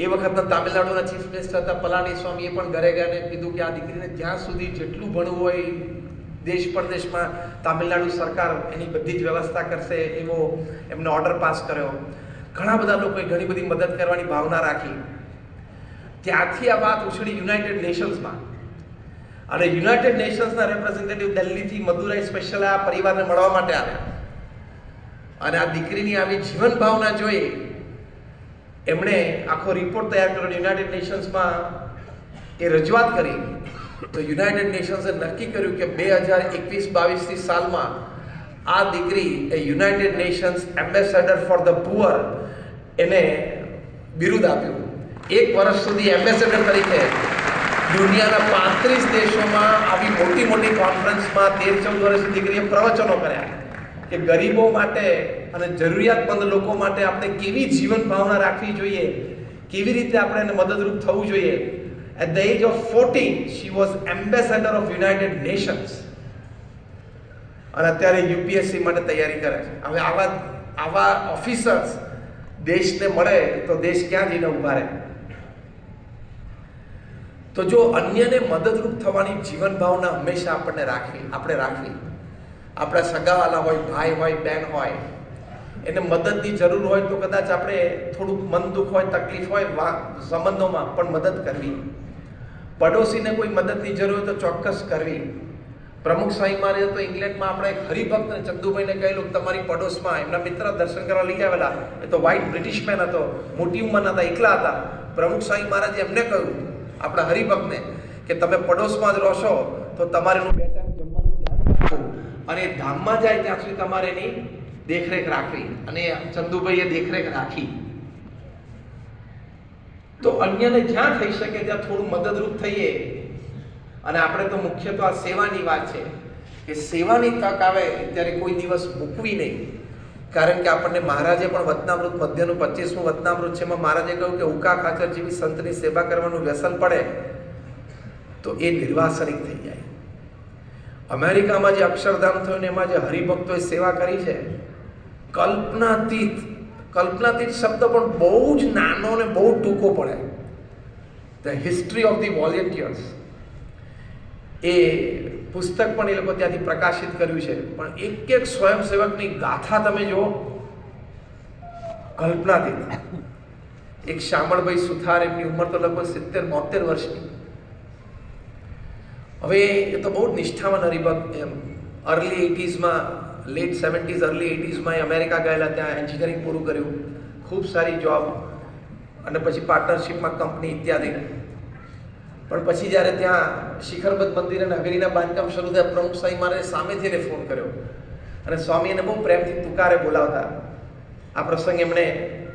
એ વખતના તામિલનાડુના ચીફ મિનિસ્ટર હતા પલાનીસ્વામીએ પણ ઘરે ગયા ને કીધું કે આ દીકરીને જ્યાં સુધી જેટલું ભણવું હોય દેશ પરદેશમાં તામિલનાડુ સરકાર એની બધી જ વ્યવસ્થા કરશે એવો એમને ઓર્ડર પાસ કર્યો. ઘણા બધા લોકોએ ઘણી બધી મદદ કરવાની ભાવના રાખી. ત્યાંથી આ વાત ઉછળી યુનાઇટેડ નેશન્સમાં, અને યુનાઇટેડ નેશન્સના રેપ્રેઝેન્ટેટિવ દિલ્હીથી મદુરાઈ સ્પેશિયલ આ પરિવારને મળવા માટે આવ્યા. અને આ દીકરીની આવી જીવન ભાવના જોઈ એમણે આખો રિપોર્ટ તૈયાર કર્યો, યુનાઇટેડ નેશન્સમાં એ રજૂઆત કરી. તો યુનાઇટેડ નેશન્સે નક્કી કર્યું કે 2021-22 સાલમાં આ દીકરી એ United Nations ambassador for the poor એને બિરુદ આપ્યું. 1 વર્ષ સુધી એમ્બેસેડર તરીકે દુનિયાના 35 દેશોમાં આવી મોટી મોટી કોન્ફરન્સમાં 13-14 વર્ષની દીકરીએ પ્રવચનો કર્યા કે ગરીબો માટે અને જરૂરિયાતમંદ લોકો માટે આપણે કેવી જીવન ભાવના રાખવી જોઈએ, કેવી રીતે આપણે એને મદદરૂપ થવું જોઈએ. At the age of 14, she was ambassador of United Nations. અને અત્યારે UPSC માટે તૈયારી કરે છે. હવે આવા ઓફિસર્સ દેશને મળે તો દેશ ક્યાં જઈને ઊભા રહે. તો જો અન્યને મદદરૂપ થવાની જીવન ભાવના હંમેશા આપણે રાખવી. આપણા સગાવાલા હોય, ભાઈ હોય, બહેન હોય, એને મદદની જરૂર હોય તો કદાચ આપણે થોડુંક મન દુઃખ હોય, તકલીફ હોય સંબંધોમાં, પણ મદદ કરવી. પડોશીને કોઈ મદદની જરૂર હોય તો ચોક્કસ કરવી. પ્રમુખ સ્વામી મહારાજે તો ઇંગ્લેન્ડમાં આપણે હરિભક્ત ચંદુભાઈને કહેલું તમારી પડોશમાં એમના મિત્ર દર્શન કરવા લઈ આવેલા. એ તો વ્હાઇટ બ્રિટિશ મેન હતો, મોટી ઉંમરના હતા, એકલા હતા. પ્રમુખ સ્વામી મહારાજે એમને કહ્યું આપણા હરિભક્તને કે તમે પડોશમાં જ રહો છો તો તમારે એનું 2 ટાઈમ જમવાનું ધ્યાન રાખવું, અને ધામમાં જાય ત્યાં સુધી તમારે એની દેખરેખ રાખવી. અને ચંદુભાઈએ દેખરેખ રાખી. તો અન્યને જ્યાં થઈ શકે ત્યાં થોડું મદદરૂપ થઈએ. અને આપણે તો મુખ્ય તો આ સેવાની વાત છે કે સેવાની તક આવે ત્યારે કોઈ દિવસ મૂકવી નહીં. કારણ કે આપણને મહારાજે પણ વતનામૃત મધ્યનું 25મું વતનામૃત છે, એમાં મહારાજે કહ્યું કે ઉકા ખાચર જેવી સંતની સેવા કરવાનું વ્યસન પડે તો એ નિર્વાસનિક થઈ જાય. અમેરિકામાં જે અક્ષરધામ થયું ને એમાં જે હરિભક્તોએ સેવા કરી છે, કલ્પનાતીત શબ્દ પણ બહુ જ નાનો ને બહુ ટૂંકો પડે. The history of the volunteers એ પુસ્તક પણ એ લોકો ત્યાંથી પ્રકાશિત કર્યું છે. પણ એક સ્વયંસેવકની ગાથા તમે જુઓ, કલ્પનાતીત. એક શામળભાઈ સુથાર, એમની ઉંમર તો લગભગ 70-72 વર્ષની. હવે એ તો બહુ જ નિષ્ઠાવાન હરિભક્ત. એમ અર્લી 80sમાં, લેટ 70s અર્લી 80sમાં એ અમેરિકા ગયેલા, ત્યાં એન્જિનિયરિંગ પૂરું કર્યું, ખૂબ સારી જોબ, અને પછી પાર્ટનરશિપમાં કંપની ઇત્યાદિ. પણ પછી જ્યારે ત્યાં શિખરબદ્ધ મંદિર અને હવેલીના બાંધકામ શરૂ થયા, પ્રમુખ સ્વામી મહારાજે સામેથી એને ફોન કર્યો અને સ્વામી એને બહુ પ્રેમથી તુકારે બોલાવતા. આ પ્રસંગ એમણે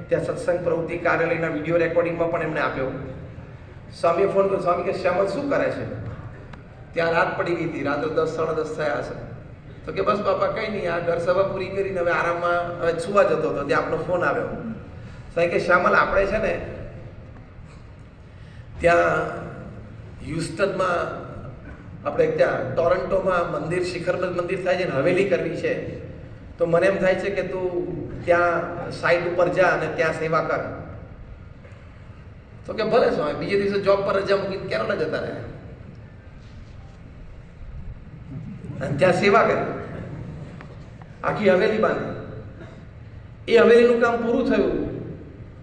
ત્યાં સત્સંગ પ્રવૃત્તિ કાર્યાલયના વિડીયો રેકોર્ડિંગમાં પણ એમણે આપ્યો. સ્વામીએ ફોન કર્યો. સ્વામી કે શ્યામલ શું કરે છે? ત્યાં રાત પડી ગઈ હતી, રાત્રે 10-10:30 થયા હશે. તો કે બસ બાપા કંઈ નહીં, આ ઘર સભા પૂરી કરીને હવે આરામમાં હવે સુવા જતો હતો, ત્યાં આપનો ફોન આવ્યો. સાહેબ કે શ્યામલ, આપણે છે ને ત્યાં હ્યુસ્ટનમાં, આપણે ત્યાં ટોરન્ટોમાં મંદિર, શિખરબદ્ધ મંદિર થાય છે ને, હવેલી કરવી છે. તો મને એમ થાય છે કે તું ત્યાં સાઇટ ઉપર જા અને ત્યાં સેવા કર. તો કે ભલે સ્વામી. બીજે દિવસે જોબ પર રજા મૂકીને કેરળ જતા રહ્યા અને ત્યાં સેવા કરી, આખી હવેલી બાંધી. એ હવેલીનું કામ પૂરું થયું.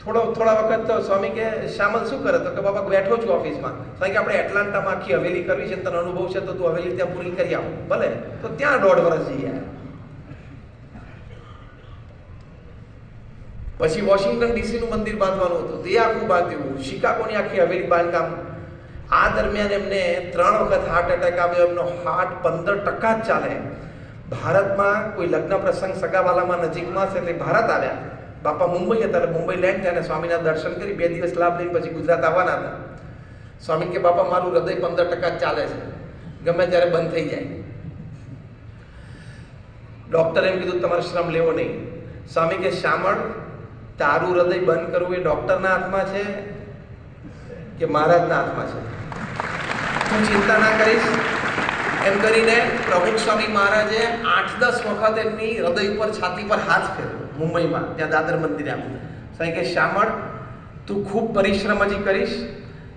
થોડા વખત તો સ્વામી કે શ્યામલ શું કરે? તો કે બાબા બેઠો છું ઓફિસમાં. સ્વામી કે આપણે એટલાન્ટામાં આખી હવેલી કરવી છે, તને અનુભવ છે તો તું હવેલી ત્યાં પૂરી કરી આવ. ભલે. તો ત્યાં 1.5 વર્ષ જઈ આવ્યા. પછી વોશિંગ્ટન ડીસીનું મંદિર બાંધવાનું હતું, તે આખું બાંધ્યું. શિકાગોની આખી હવેલી બાંધકામ. આ દરમિયાન એમને 3 વખત હાર્ટ એટેક આવ્યો. એમનો હાર્ટ 15% જ ચાલે. ભારતમાં કોઈ લગ્ન પ્રસંગ સગાવાલામાં નજીકમાં છે એટલે ભારત આવ્યા. બાપા મુંબઈ હતા એટલે મુંબઈ લેન્ડ થયા અને સ્વામીના દર્શન કરી 2 દિવસ લાભ લઈને પછી ગુજરાત આવવાના હતા. સ્વામી કે બાપા મારું હૃદય 15% જ ચાલે છે, ગમે ત્યારે બંધ થઈ જાય. ડોક્ટરે એમ કીધું તમારે શ્રમ લેવો નહીં. સ્વામી કે શ્યામળ, તારું હૃદય બંધ કરવું એ ડોક્ટરના હાથમાં છે કે મહારાજના હાથમાં છે? તું ચિંતા ના કરીશ. એમ કરીને પ્રમુખ સ્વામી મહારાજે 8-10 વખત એમની હૃદય ઉપર, છાતી પર હાથ ફેર્યો મુંબઈમાં, ત્યાં દાદર મંદિરે. સાહેબ કે શ્યામળ, તું ખૂબ પરિશ્રમ હજી કરીશ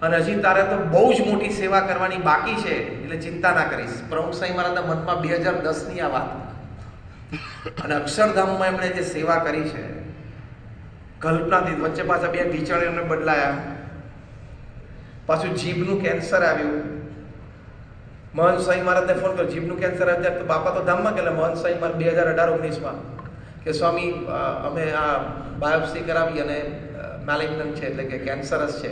અને હજી તારે તો બહુ જ મોટી સેવા કરવાની બાકી છે, એટલે ચિંતા ના કરીશ. પ્રમુખ સ્વામી મહારાજના મનમાં 2010ની આ વાત, અને અક્ષરધામમાં એમણે જે સેવા કરી છે કલ્પનાતીત. વચ્ચે પાછા 2 ટીચર એમને બદલાયા, પાછું જીભનું કેન્સર આવ્યું. મહંત સ્વામી મહારાજને ફોન કર્યો, જીભનું કેન્સર આવ્યું ત્યારે તો બાપા તો ધામમાં ગયેલા. મહંત સ્વામી મહારાજ 2018-19માં કે સ્વામી અમે આ બાયોપ્સી કરાવી અને મેલિગ્નન્ટ છે, એટલે કે કેન્સરસ છે,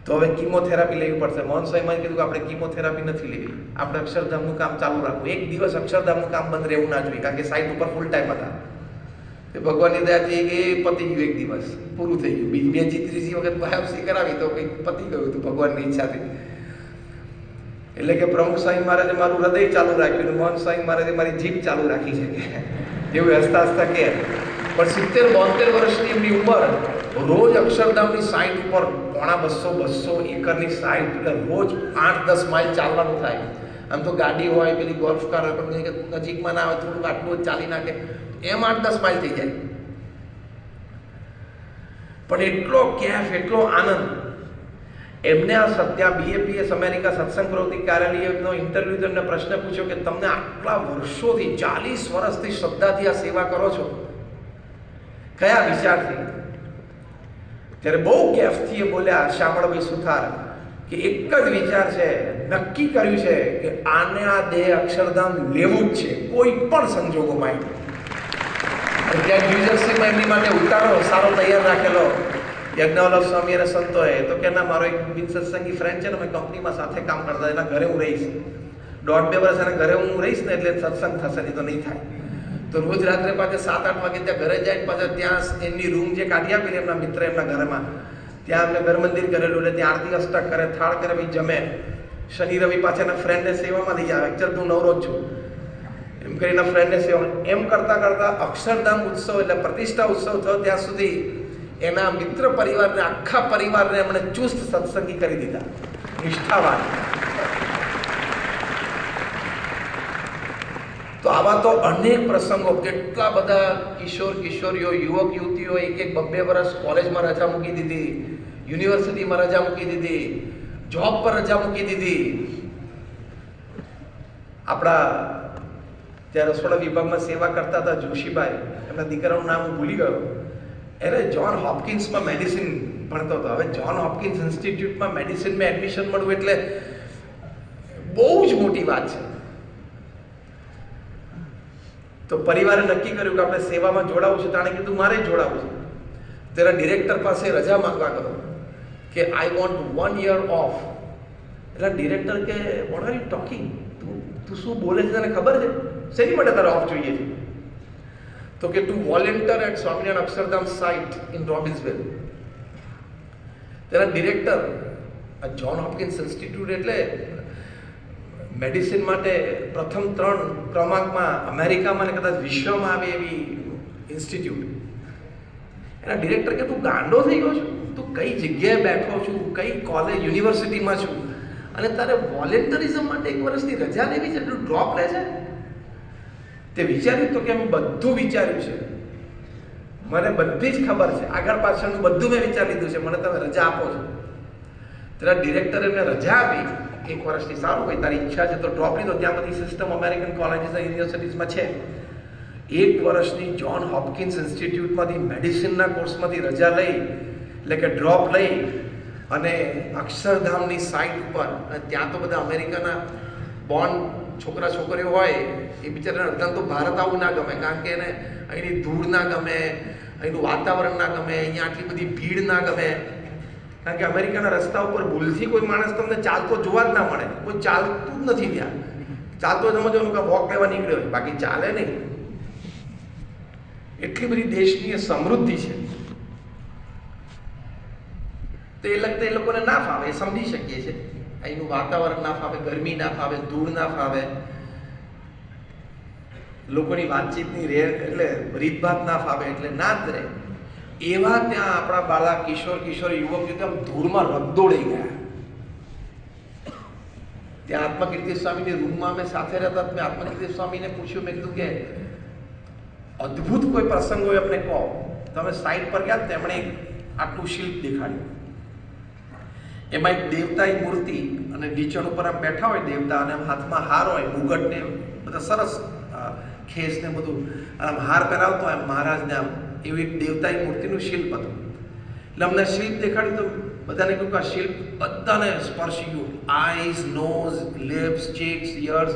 તો હવે કીમોથેરાપી લેવી પડશે. મહંત સ્વામી મહારાજે કીધું કે આપણે કીમોથેરાપી નથી લેવી, આપણે અક્ષરધામનું કામ ચાલુ રાખવું. એક દિવસ અક્ષરધામનું કામ બંધ રહેવું ના જોઈએ, કારણ કે સાઇટ ઉપર ફૂલ ટાઈમ હતા. ભગવાનની દયાથી એ પતી ગયું, એક દિવસ પૂરું થઈ ગયું. બીજી ત્રીજી વખત બાયોપ્સી કરાવી તો કંઈક પતી ગયું હતું ભગવાનની ઈચ્છાથી. એટલે કે પ્રમુખ સ્વામી મહારાજે મારું હૃદય ચાલુ રાખ્યું, મહંત સ્વામી મહારાજે મારી જીભ ચાલુ રાખી છે કે જેવું હસતા હસતા કે. પણ 70-72 વર્ષની એમની ઉંમર, રોજ અક્ષરધામની સાઇટ ઉપર 150-200 એકરની સાઇટ, એટલે રોજ 8-10 માઇલ ચાલવાનું થાય. આમ તો ગાડી હોય, પેલી ગોલ્ફ કાર હોય, પણ નજીકમાં ના આવે, થોડુંક આટલું જ ચાલી નાખે, એમ 8-10 માઇલ થઈ જાય. પણ એટલો કેફ, એટલો આનંદ. એમને આ સત્યા BAPS અમેરિકા સત્સંગ પ્રવૃત્તિ કાર્યાલયનો ઇન્ટરવ્યુ, એમને પ્રશ્ન પૂછ્યો કે તમને આટલા વર્ષોથી, 40 વર્ષથી શ્રદ્ધાથી આ સેવા કરો છો, કયા વિચારથી? ત્યારે બહુ કેફથી એ બોલ્યા શ્યામળભાઈ સુથાર કે એક જ વિચાર છે, નક્કી કર્યું છે કે આને આ દેહ અક્ષરધામ લેવું જ છે, કોઈ પણ સંજોગોમાં. ત્યાં ન્યૂજર્સીમાં એમની માટે ઉતારો સારો તૈયાર રાખેલો યજ્ઞવલ્લભ સ્વામી અને સંતોએ. તો કે ના, મારો એક બિનસત્સંગી ફ્રેન્ડ છે ને, મેં કંપનીમાં સાથે કામ કરતા, એના ઘરે હું રહીશ 1.5-2 વર્ષ, એના ઘરે હું રહીશ ને એટલે સત્સંગ થશે, નહીં તો નહીં થાય. તો રોજ રાત્રે પાછા 7-8 વાગે ત્યાં ઘરે જાય, પાછા ત્યાં એમની રૂમ જે કાઢી આપી એમના મિત્ર એમના ઘરમાં, ત્યાં અમને ઘર મંદિર કરેલું, એટલે ત્યાં આરતી અષ્ટક કરે, થાળ કરે, ભાઈ જમે. શનિ રવિ પાછા એના ફ્રેન્ડને સેવામાં લઈ આવે, ચલ તું નવરો જ છું એમ કરીને ફ્રેન્ડને સેવા. એમ કરતાં કરતાં અક્ષરધામ ઉત્સવ એટલે પ્રતિષ્ઠા ઉત્સવ થયો ત્યાં સુધી એના મિત્ર પરિવારને, આખા પરિવારને એમણે ચુસ્ત સત્સંગી કરી દીધા, નિષ્ઠાવાન. તો આવા તો અનેક પ્રસંગો, કેટલા બધા કિશોરીઓ, યુવક યુવતીઓ 1-2 વર્ષ કોલેજમાં રજા મૂકી દીધી, યુનિવર્સિટીમાં રજા મૂકી દીધી, જોબ પર રજા મૂકી દીધી. આપણા ત્યાં રસોડા વિભાગમાં સેવા કરતા હતા જોશીભાઈ, એમના દીકરાનું નામ હું ભૂલી ગયો, એટલે જ્હોન હોપકિન્સમાં મેડિસિન ભણતો હતો. હવે જ્હોન હોપકિન્સ ઇન્સ્ટિટ્યૂટમાં મેડિસિનમાં એડમિશન મળવું એટલે બહુ જ મોટી વાત છે. તો પરિવારે નક્કી કર્યું કે આપણે સેવામાં જોડાવું છે. તાણે કીધું મારે જોડાવું છે. તેના ડિરેક્ટર પાસે રજા માંગવા ગયો કે આઈ વોન્ટ 1 year ઓફ. એટલે ડિરેક્ટર કે વોટ આર યુ ટોકિંગ, તું શું બોલે છે, તને ખબર છે શેની માટે તારે ઓફ જોઈએ છે? તો કે to volunteer at Swaminarayan Akshardham site in Robbinsville. તેના ડિરેક્ટર જ્હોન હોપકિન્સ ઇન્સ્ટિટ્યૂટ એટલે મેડિસિન માટે પ્રથમ 3 ક્રમાંકમાં અમેરિકામાં ને કદાચ વિશ્વમાં આવે એવી ઇન્સ્ટિટ્યૂટ. એના ડિરેક્ટર કે તું ગાંડો થઈ ગયો છું, તું કઈ જગ્યાએ બેઠો છું, કઈ કોલેજ યુનિવર્સિટીમાં છું અને તારે વોલેન્ટરિઝમ માટે 1 વર્ષની રજા લેવી છે, એટલું ડ્રોપ લે છે? તે વિચાર્યું તો કે મેં બધું વિચાર્યું છે, મને બધી જ ખબર છે, આગળ પાછળનું બધું મેં વિચારી લીધું છે, મને તમે રજા આપો છો. તેના ડિરેક્ટરે મેં રજા આપી 1 વર્ષની. સારું, ભાઈ તારી ઈચ્છા છે તો ડ્રોપ લીધો. ત્યાં બધી સિસ્ટમ અમેરિકન કોલેજીસ અને યુનિવર્સિટીઝમાં છે. 1 વર્ષની જ્હોન હોપકિન્સ ઇન્સ્ટિટ્યૂટમાંથી મેડિસિનના કોર્સમાંથી રજા લઈ, એટલે કે ડ્રોપ લઈ અને અક્ષરધામની સાઇટ ઉપર, અને ત્યાં તો બધા અમેરિકાના બોર્ન છોકરા છોકરીઓ હોય એ બિચારાને અડધાને તો ભારત આવું ના ગમે, કારણ કે એને અહીંની ધૂળ ના ગમે, અહીંનું વાતાવરણ ના ગમે, અહીંયા આટલી બધી ભીડ ના ગમે. કારણ કે અમેરિકાના રસ્તા ઉપર ભૂલથી કોઈ માણસ તમને ચાલતો જોવા જ ના મળે. કોઈ ચાલતું જ નથી ત્યાં. ચાલતો સમજવાનું કે વોક લેવા નીકળ્યો હોય, બાકી ચાલે નહીં. એટલી બધી દેશની સમૃદ્ધિ છે. તો એ લોકોને ના ફાવે, એ સમજી શકીએ છીએ. અહીંનું વાતાવરણ ના ફાવે, ગરમી ના ફાવે, ધૂળ ના ફાવે, લોકોની વાતચીતની રીતભાત ના ફાવે, એટલે ના જ રહે. એવા ત્યાં આપણા બાળક, કિશોર યુવક એકદમ ધૂળમાં રગદોળી ગયા. ત્યાં આત્મકીર્તિ સ્વામીની રૂમમાં અમે સાથે રહેતા. મેં આત્મકીર્તિ સ્વામીને પૂછ્યું, મેં કીધું કે અદ્ભુત કોઈ પ્રસંગ હોય અમને કહો. તમે સાઈડ પર ગયા, તેમણે આટલું શિલ્પ દેખાડ્યું. એમાં એક દેવતાની મૂર્તિ અને ઢીચણ ઉપર આમ બેઠા હોય દેવતા, અને હાથમાં હાર હોય, મુગટ ને બધા સરસ ખેસ ને બધું, આમ હાર પહેરાવતો હોય મહારાજને, આમ એવી એક દેવતાની મૂર્તિનું શિલ્પ હતું. એટલે અમને શિલ્પ દેખાડ્યું તો બધાને કહ્યું કે આ શિલ્પ બધાને સ્પર્શી ગયું. Eyes, nose, lips, cheeks, ears,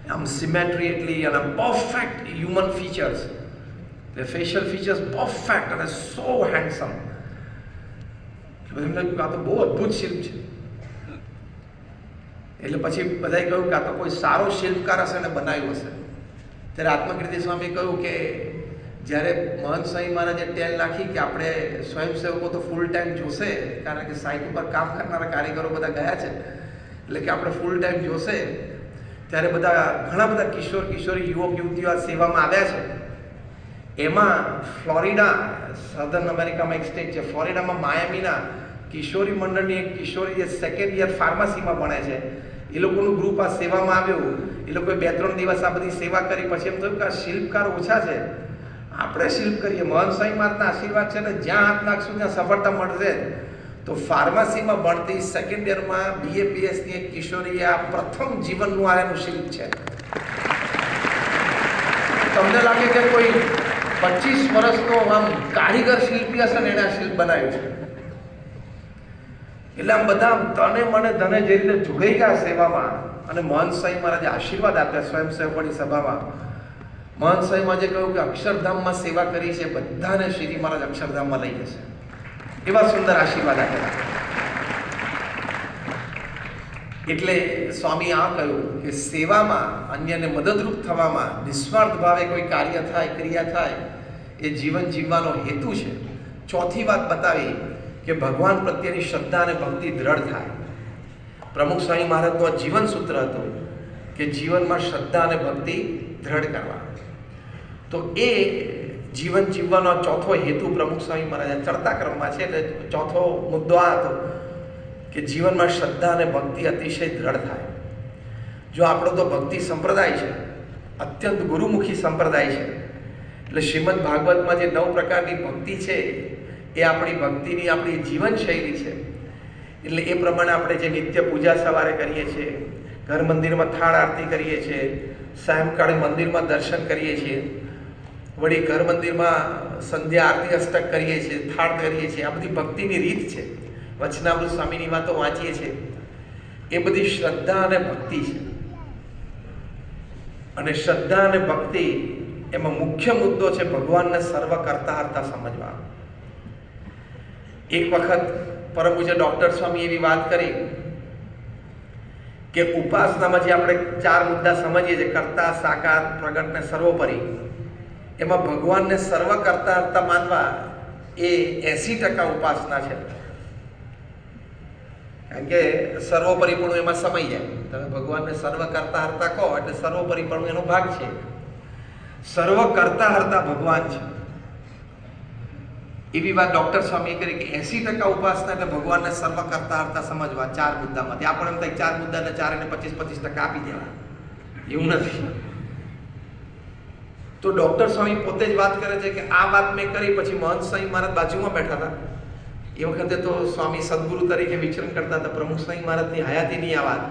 આમ સિમેટ્રી એટલી, અને perfect human features, facial features perfect અને સો હેન્ડસમ. એમને આ તો બહુ અદ્ભુત શિલ્પ છે. એટલે પછી બધાએ કહ્યું કે આ તો કોઈ સારો શિલ્પકાર હશે ને બનાવ્યું હશે. ત્યારે આત્મકીર્તિ સ્વામીએ કહ્યું કે જ્યારે મહંત સ્વામી મહારાજે ટેલ નાખી કે આપણે સ્વયંસેવકો તો ફૂલ ટાઈમ જોશે, કારણ કે સાઇટ ઉપર કામ કરનારા કારીગરો બધા ગયા છે, એટલે કે આપણે ફૂલ ટાઈમ જોશે, ત્યારે ઘણા બધા કિશોરી યુવક યુવતીઓ આ સેવામાં આવ્યા છે. એમાં ફ્લોરિડા, સધર્ન અમેરિકામાં એક સ્ટેટ છે, ફ્લોરિડામાં માયામીના કિશોરી મંડળની એક કિશોરી જે 2nd યર ફાર્મસીમાં ભણે છે, એ લોકોનું ગ્રુપ આ સેવામાં આવ્યું. એ લોકોએ 2-3 દિવસ આ બધી સેવા કરી. પછી એમ થયું કે આ શિલ્પકાર ઓછા છે, આપણે શિલ્પ કરીએ. મહંત સ્વામી મહારાજના આશીર્વાદ છે ને, જ્યાં હાથ નાખશું ત્યાં સફળતા મળશે. તો ફાર્મસીમાં ભણતી 2nd યરમાં BA-BSની એક કિશોરીએ આ પ્રથમ જીવનનું આનું શિલ્પ છે. તમને લાગે કે કોઈ 25 વર્ષનો આમ કારીગર શિલ્પી હશે ને, એને આ શિલ્પ બનાવ્યું છે. એટલે આમ બધા તને મને ધને જે રીતે જોડાઈ ગયા સેવામાં, અને મહંત સ્વામી મહારાજે આશીર્વાદ આપ્યા સ્વયંસેવકોની સભામાં. મહંત સ્વામી મહારાજે કહ્યું કે અક્ષરધામમાં સેવા કરી છે બધાને શ્રીજી મહારાજ અક્ષરધામમાં લઈ જશે. એવા સુંદર આશીર્વાદ આપેલા. એટલે સ્વામી આ કહ્યું કે સેવામાં, અન્યને મદદરૂપ થવામાં, નિસ્વાર્થ ભાવે કોઈ કાર્ય થાય, ક્રિયા થાય, એ જીવન જીવવાનો હેતુ છે. ચોથી વાત બતાવી કે ભગવાન પ્રત્યેની શ્રદ્ધા અને ભક્તિ દ્રઢ થાય. પ્રમુખ સ્વામી મહારાજનું જીવન સૂત્ર હતું કે જીવનમાં શ્રદ્ધા અને ભક્તિ દ્રઢ કરવા. તો એ જીવન જીવવાનો ચોથો હેતુ પ્રમુખ સ્વામી મહારાજ ચડતા ક્રમમાં છે, એટલે ચોથો મુદ્દો આ હતો કે જીવનમાં શ્રદ્ધા અને ભક્તિ અતિશય દ્રઢ થાય. જો આપણો તો ભક્તિ સંપ્રદાય છે, અત્યંત ગુરુમુખી સંપ્રદાય છે, એટલે શ્રીમદ ભાગવતમાં જે 9 પ્રકારની ભક્તિ છે એ આપણી ભક્તિની આપણી જીવનશૈલી છે. એટલે એ પ્રમાણે આપણે જે નિત્ય પૂજા સવારે કરીએ છીએ, ઘર મંદિરમાં થાળ આરતી કરીએ છીએ, સાયંકાળે મંદિરમાં દર્શન કરીએ છીએ, વળી ઘર મંદિરમાં સંધ્યા આરતી અષ્ટક કરીએ છીએ, થાળ કરીએ છીએ. આ બધી ભક્તિની રીત છે. વચનામૃત સ્વામીની વાતો વાંચીએ છીએ, એ બધી શ્રદ્ધા અને ભક્તિ છે. અને શ્રદ્ધા અને ભક્તિ એમાં મુખ્ય મુદ્દો છે ભગવાનને સર્વ કરતા હરતા સમજવા. એક વખત પરમ પૂજ્ય ડૉક્ટર સ્વામી એવી વાત કરી કે ઉપાસનામાં જે આપણે 4 મુદ્દા સમજીએ છીએ, કર્તા, સાકાર, પ્રગટ ને સર્વોપરી, એમાં ભગવાનને સર્વ કરતા હરતા માનવા એ 80% ઉપાસના છે. કારણ કે સર્વોપરીપણું એમાં સમાઈ જાય. તમે ભગવાનને સર્વ કરતા હરતા કહો એટલે સર્વોપરીપણું એનો ભાગ છે. સર્વ કરતા હરતા ભગવાન છે. એવી વાત ડૉક્ટર સ્વામીએ કરી કે 80% ઉપાસના એટલે ભગવાનને સર્વ કરતા હરતા સમજવા 4 મુદ્દામાંથી. આપણે એમ થાય 4 મુદ્દાને 4 અને 25% આપી દેવા, એવું નથી. તો ડૉક્ટર સ્વામી પોતે જ વાત કરે છે કે આ વાત મેં કરી પછી મહંત સ્વામી મહારાજ બાજુમાં બેઠા હતા. એ વખતે તો સ્વામી સદગુરુ તરીકે વિચરણ કરતા હતા. પ્રમુખ સ્વામી મહારાજની હયાતીની આ વાત.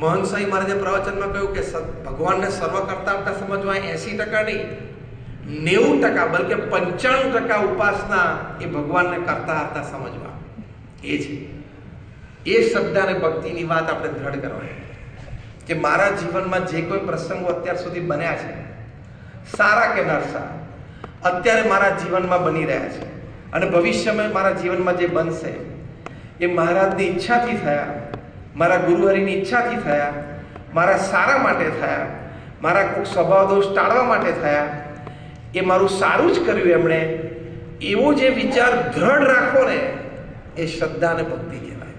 મહંત સ્વામી મહારાજે પ્રવચનમાં કહ્યું કે ભગવાનને સર્વ કરતા હરતા સમજવા 80% નહીં, 90%, બલકે 95% ઉપાસના એ ભગવાનને કરતા હરતા સમજવા એ છે. એ શ્રદ્ધા અને ભક્તિની વાત આપણે દ્રઢ કરવાની કે મારા જીવનમાં જે કોઈ પ્રસંગો અત્યાર સુધી બન્યા છે, સારા કે નરસા, અત્યારે મારા જીવનમાં બની રહ્યા છે અને ભવિષ્યમાં મારા જીવનમાં જે બનશે એ મહારાજની ઈચ્છાથી થયા, મારા ગુરુહરિની ઈચ્છાથી થયા, મારા સારા માટે થયા, મારા કોઈક સ્વભાવ દોષ ટાળવા માટે થયા, એ મારું સારું જ કર્યું એમણે, એવો જે વિચાર દ્રઢ રાખો ને એ શ્રદ્ધા અને ભક્તિ કહેવાય.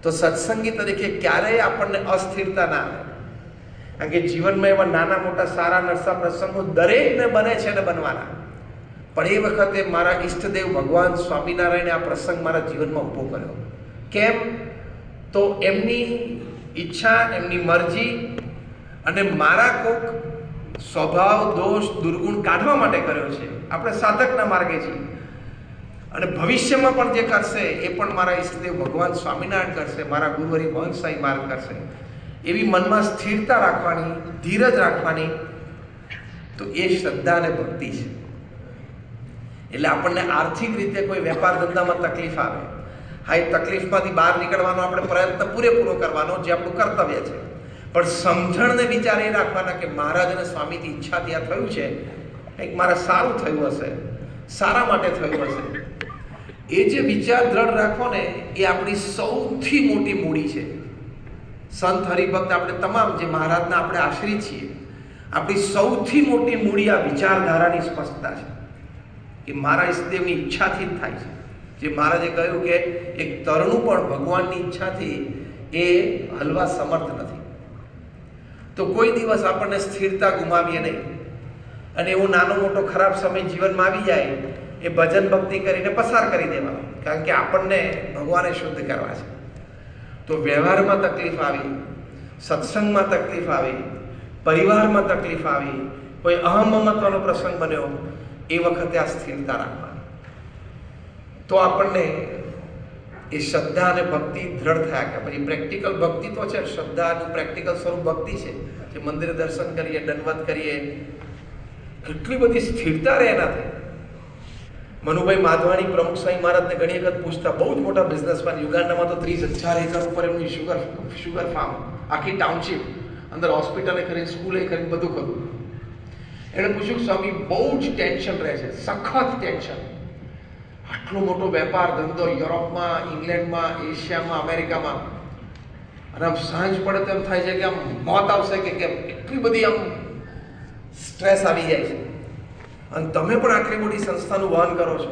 તો સત્સંગી તરીકે ક્યારેય આપણને અસ્થિરતા ના આવે. કારણ કે જીવનમાં એવા નાના મોટા સારા નરસા પ્રસંગો દરેકને બને છે અને બનવાના. પણ એ વખતે મારા ઈષ્ટદેવ ભગવાન સ્વામિનારાયણે આ પ્રસંગ મારા જીવનમાં ઊભો કર્યો. કેમ? તો એમની ઈચ્છા, એમની મરજી અને મારા કોક સ્વભાવ દોષ દુર્ગુણ કાઢવા માટે કર્યો છે. આપણે સાધકના માર્ગે છીએ અને ભવિષ્યમાં પણ જે કરશે એ પણ મારા ઈષ્ટદેવ ભગવાન સ્વામિનારાયણ કરશે, મારા ગુરુહરિ મહંત સ્વામી માર્ગ કરશે. એવી મનમાં સ્થિરતા રાખવાની, ધીરજ રાખવાની, તો એ શ્રદ્ધા અને ભક્તિ છે. એટલે આપણને આર્થિક રીતે કોઈ વેપાર ધંધામાં તકલીફ આવે, હા, એ તકલીફમાંથી બહાર નીકળવાનો આપણે પ્રયત્ન પૂરેપૂરો કરવાનો, જે આપણું કર્તવ્ય છે. પણ સમજણને વિચાર એ રાખવાના કે મહારાજ અને સ્વામીની ઈચ્છાથી આ થયું છે, કંઈક મારે સારું થયું હશે, સારા માટે થયું હશે. એ જે વિચાર દ્રઢ રાખો ને એ આપણી સૌથી મોટી મૂડી છે. સંત હરિભક્ત આપણે તમામ જે મહારાજના આપણે આશ્રિત છીએ, આપણી સૌથી મોટી મૂડી આ વિચારધારાની સ્પષ્ટતા છે કે મારા ઈષ્ટદેવની ઈચ્છાથી જ થાય છે. જે મહારાજે કહ્યું કે એક તરણું પણ ભગવાનની ઈચ્છાથી એ હલવા સમર્થ નથી. તો કોઈ દિવસ આપણને સ્થિરતા ગુમાવીએ નહીં. અને એવો નાનો મોટો ખરાબ સમય જીવનમાં આવી જાય એ ભજન ભક્તિ કરીને પસાર કરી દેવાનો. કારણ કે આપણને ભગવાને શુદ્ધ કરવા છે. તો વ્યવહારમાં તકલીફ આવી, સત્સંગમાં તકલીફ આવી, પરિવારમાં તકલીફ આવી, કોઈ અહમમત્વનો પ્રસંગ બન્યો, એ વખતે આ સ્થિરતા રાખવાની. તો આપણને એ શ્રદ્ધા અને ભક્તિ દ્રઢ થયા કે પછી પ્રેક્ટિકલ ભક્તિ તો છે, શ્રદ્ધાનું પ્રેક્ટિકલ સ્વરૂપ ભક્તિ છે. જે મંદિરે દર્શન કરીએ, દંડવત કરીએ, એટલી બધી સ્થિરતા રહે એનાથી. મનુભાઈ માધવાણી પ્રમુખ સ્વામી મહારાજને ઘણી વખત પૂછતા, બહુ જ મોટા બિઝનેસમેન, યુગાન્ડામાં તો 30,000 એકર ઉપર એમની શુગર ફાર્મ, આખી ટાઉનશીપ, અંદર હોસ્પિટલે કરીને, સ્કૂલે કરીને, બધું ખરું. એણે પૂછ્યું કે સ્વામી બહુ જ ટેન્શન રહે છે, સખત ટેન્શન. આટલો મોટો વેપાર ધંધો યુરોપમાં, ઇંગ્લેન્ડમાં, એશિયામાં, અમેરિકામાં, અને આમ સાંજ પડે તો એમ થાય છે કે આમ મોત આવશે કે કેમ, એટલી બધી આમ સ્ટ્રેસ આવી જાય છે. અને તમે પણ આટલી મોટી સંસ્થાનું વહન કરો છો,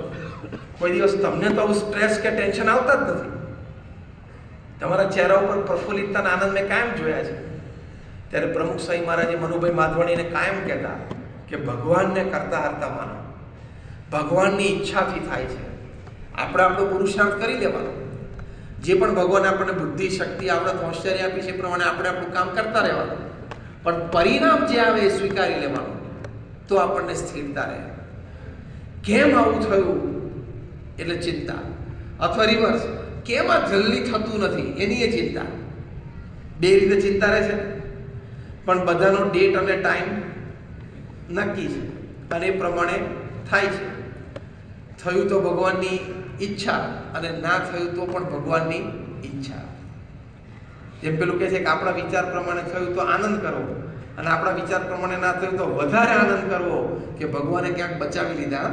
કોઈ દિવસ તમને તો આવું સ્ટ્રેસ કે ટેન્શન આવતા જ નથી. તમારા ચહેરા ઉપર પ્રફુલ્લિતતા આનંદ મેં કાયમ જોયા છે. ત્યારે પ્રમુખ સ્વામી મહારાજે મનુભાઈ માધવાણીને કાયમ કહેતા કે ભગવાનને કરતા હરતા માનો, ભગવાનની ઈચ્છાથી થાય છે. આપણે આપણો પુરુષાર્થ કરી લેવાનો. જે પણ ભગવાન આપણને બુદ્ધિ, શક્તિ, આવડત, હોશિયારી આપી છે એ પ્રમાણે આપણે આપણું કામ કરતા રહેવાનું. પણ પરિણામ જે આવે એ સ્વીકારી લેવાનું. તો આપણને સ્થિરતા રહે. કેમ આવું થયું એટલે ચિંતા, અથવા રિવર્સ, કેમ આ જલ્દી થતું નથી એની એ ચિંતા. બે રીતે ચિંતા રહે છે, પણ બધાનો ડેટ અને ટાઈમ નક્કી છે. અને એ પ્રમાણે થાય છે. થયું તો ભગવાનની ઈચ્છા અને ના થયું તો પણ ભગવાનની ઈચ્છા. જેમ પેલું કહે છે કે આપણા વિચાર પ્રમાણે થયું તો આનંદ કરવો, અને આપણા વિચાર પ્રમાણે ના થયું તો વધારે આનંદ કરવો કે ભગવાને ક્યાંક બચાવી લીધા.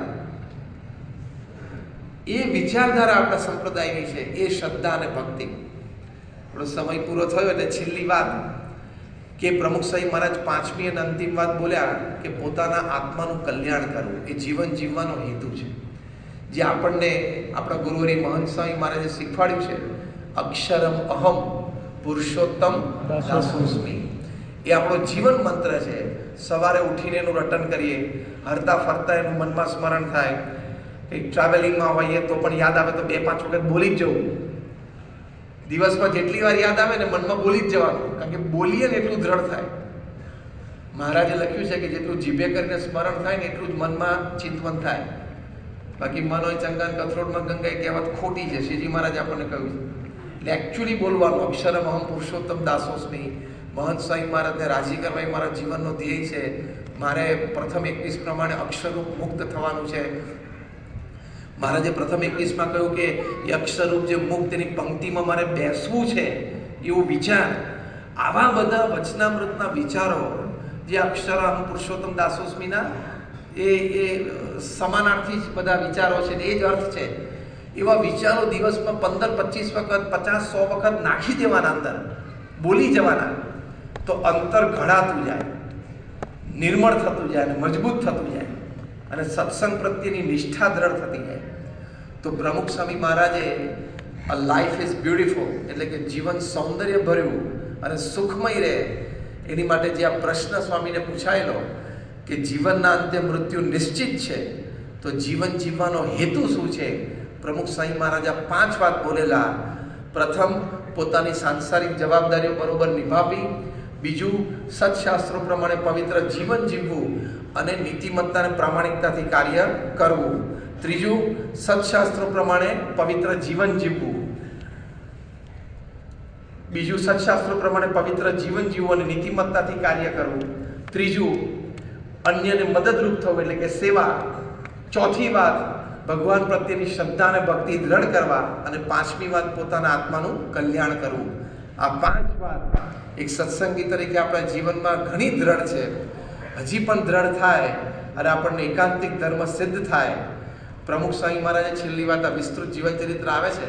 એ વિચારધારા આપણા સંપ્રદાયની છે, એ શ્રદ્ધા અને ભક્તિ. આપણો સમય પૂરો થયો એટલે છેલ્લી વાત કે પ્રમુખ સાહેબ મહારાજ પાંચમી અને અંતિમ વાત બોલ્યા કે પોતાના આત્માનું કલ્યાણ કરવું એ જીવન જીવવાનો હેતુ છે. જે આપણને આપણા ગુરુવરી મહંત સ્વામી મહારાજે શીખવાડ્યું છે, અક્ષરમ અહમ પુરુષોત્તમ દાસોસ્મિ, એ આપણો જીવન મંત્ર છે. સવારે ઉઠીને એનું રટન કરીએ, હરતા ફરતા એનું મનમાં સ્મરણ થાય. કંઈક ટ્રાવેલિંગમાં હોઈએ તો પણ યાદ આવે તો 2-5 વખત બોલી જ જવું. દિવસમાં જેટલી વાર યાદ આવે ને મનમાં બોલી જ જવાનું, કારણ કે બોલીએ ને એટલું દ્રઢ થાય. મહારાજે લખ્યું છે કે જેટલું જીભે કરીને સ્મરણ થાય ને એટલું જ મનમાં ચિંતવન થાય. બાકી મન હોય ચંગાન કથરોડમાં ગંગા, એ કહેવત ખોટી છે. શ્રીજી મહારાજ આપણને કહ્યું છે. એટલે એકચ્યુઅલી બોલવાનું અક્ષરમ અહમ પુરુષોત્તમ દાસોસ્મિ. મહંત સ્વામી મહારાજને રાજી કરવા એ મારા જીવનનો ધ્યેય છે. મારે પ્રથમ 21 પ્રમાણે અક્ષરરૂપ મુક્ત થવાનું છે. મહારાજે પ્રથમ 21માં કહ્યું કે એ અક્ષરરૂપ જે મુક્ત એની પંક્તિમાં મારે બેસવું છે, એવો વિચાર. આવા બધા વચનામૃતના વિચારો જે અક્ષરમ પુરુષોત્તમ દાસોસ્મિના એ સમાનાર્થી જ બધા વિચારો છે, એ જ અર્થ છે. એવા વિચારો દિવસમાં 15-25 વખત 50-100 વખત નાખી દેવાના, અંદર બોલી જવાના, તો અંતર ઘડાતું જાય, નિર્મળ થતું જાય અને મજબૂત થતું જાય, અને સત્સંગ પ્રત્યેની નિષ્ઠા દ્રઢ થતી જાય. તો પ્રમુખ સ્વામી મહારાજે અ લાઈફ ઇઝ બ્યુટિફુલ, એટલે કે જીવન સૌંદર્ય ભર્યું અને સુખમય રહે એની માટે જે આ પ્રશ્ન સ્વામીને પૂછાયેલો કે જીવનના અંતે મૃત્યુ નિશ્ચિત છે, તો જીવન જીવવાનો હેતુ શું છે, પ્રમુખ સ્વામી મહારાજ આ 5 વાત બોલેલા. પ્રથમ, પોતાની સાંસારિક જવાબદારીઓ બરોબર નિભાવવી. બીજું, સત્શાસ્ત્રો પ્રમાણે પવિત્ર જીવન જીવવું અને નીતિમત્તા અને પ્રામાણિકતાથી કાર્ય કરવું. ત્રીજું, સત્શાસ્ત્રો પ્રમાણે પવિત્ર જીવન જીવવું. બીજું, સત્શાસ્ત્રો પ્રમાણે પવિત્ર જીવન જીવવું અને નીતિમત્તાથી કાર્ય કરવું. ત્રીજું, અન્યને મદદરૂપ થવું એટલે કે સેવા. ચોથી વાત, ભગવાન પ્રત્યેની શ્રદ્ધા અને ભક્તિ દ્રઢ કરવા. અને 5મી વાત, પોતાના આત્માનું કલ્યાણ કરવું. આ 5 વાત એક સત્સંગી તરીકે આપણા જીવનમાં ઘણી દ્રઢ છે. હજી પણ દ્રઢ થાય અને આપણને એકાંતિક ધર્મ સિદ્ધ થાય. પ્રમુખ સ્વામી મહારાજે છેલ્લી વાત આ વિસ્તૃત જીવન ચરિત્ર આવે છે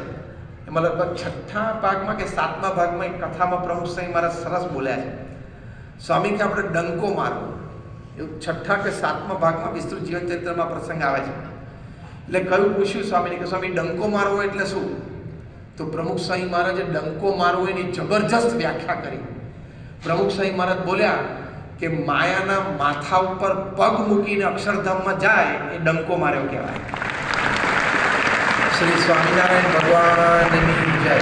એમાં લગભગ 6થા ભાગમાં કે 7મા ભાગમાં એક કથામાં પ્રમુખ સ્વામી મહારાજ સરસ બોલ્યા છે. સ્વામી કે આપણે ડંકો મારવો, એવું 6થા કે 7મા ભાગમાં વિસ્તૃત જીવન ચરિત્રમાં પ્રસંગ આવે છે. એટલે કયું પૂછ્યું સ્વામીને કે સ્વામી ડંકો મારવો એટલે શું? તો પ્રમુખ સ્વામી મહારાજે ડંકો મારવો એની જબરજસ્ત વ્યાખ્યા કરી. પ્રમુખ સ્વામી મહારાજ બોલ્યા કે માયાના માથા ઉપર પગ મૂકીને અક્ષરધામમાં જાય એ ડંકો માર્યો કહેવાય. શ્રી સ્વામિનારાયણ ભગવાનની જય.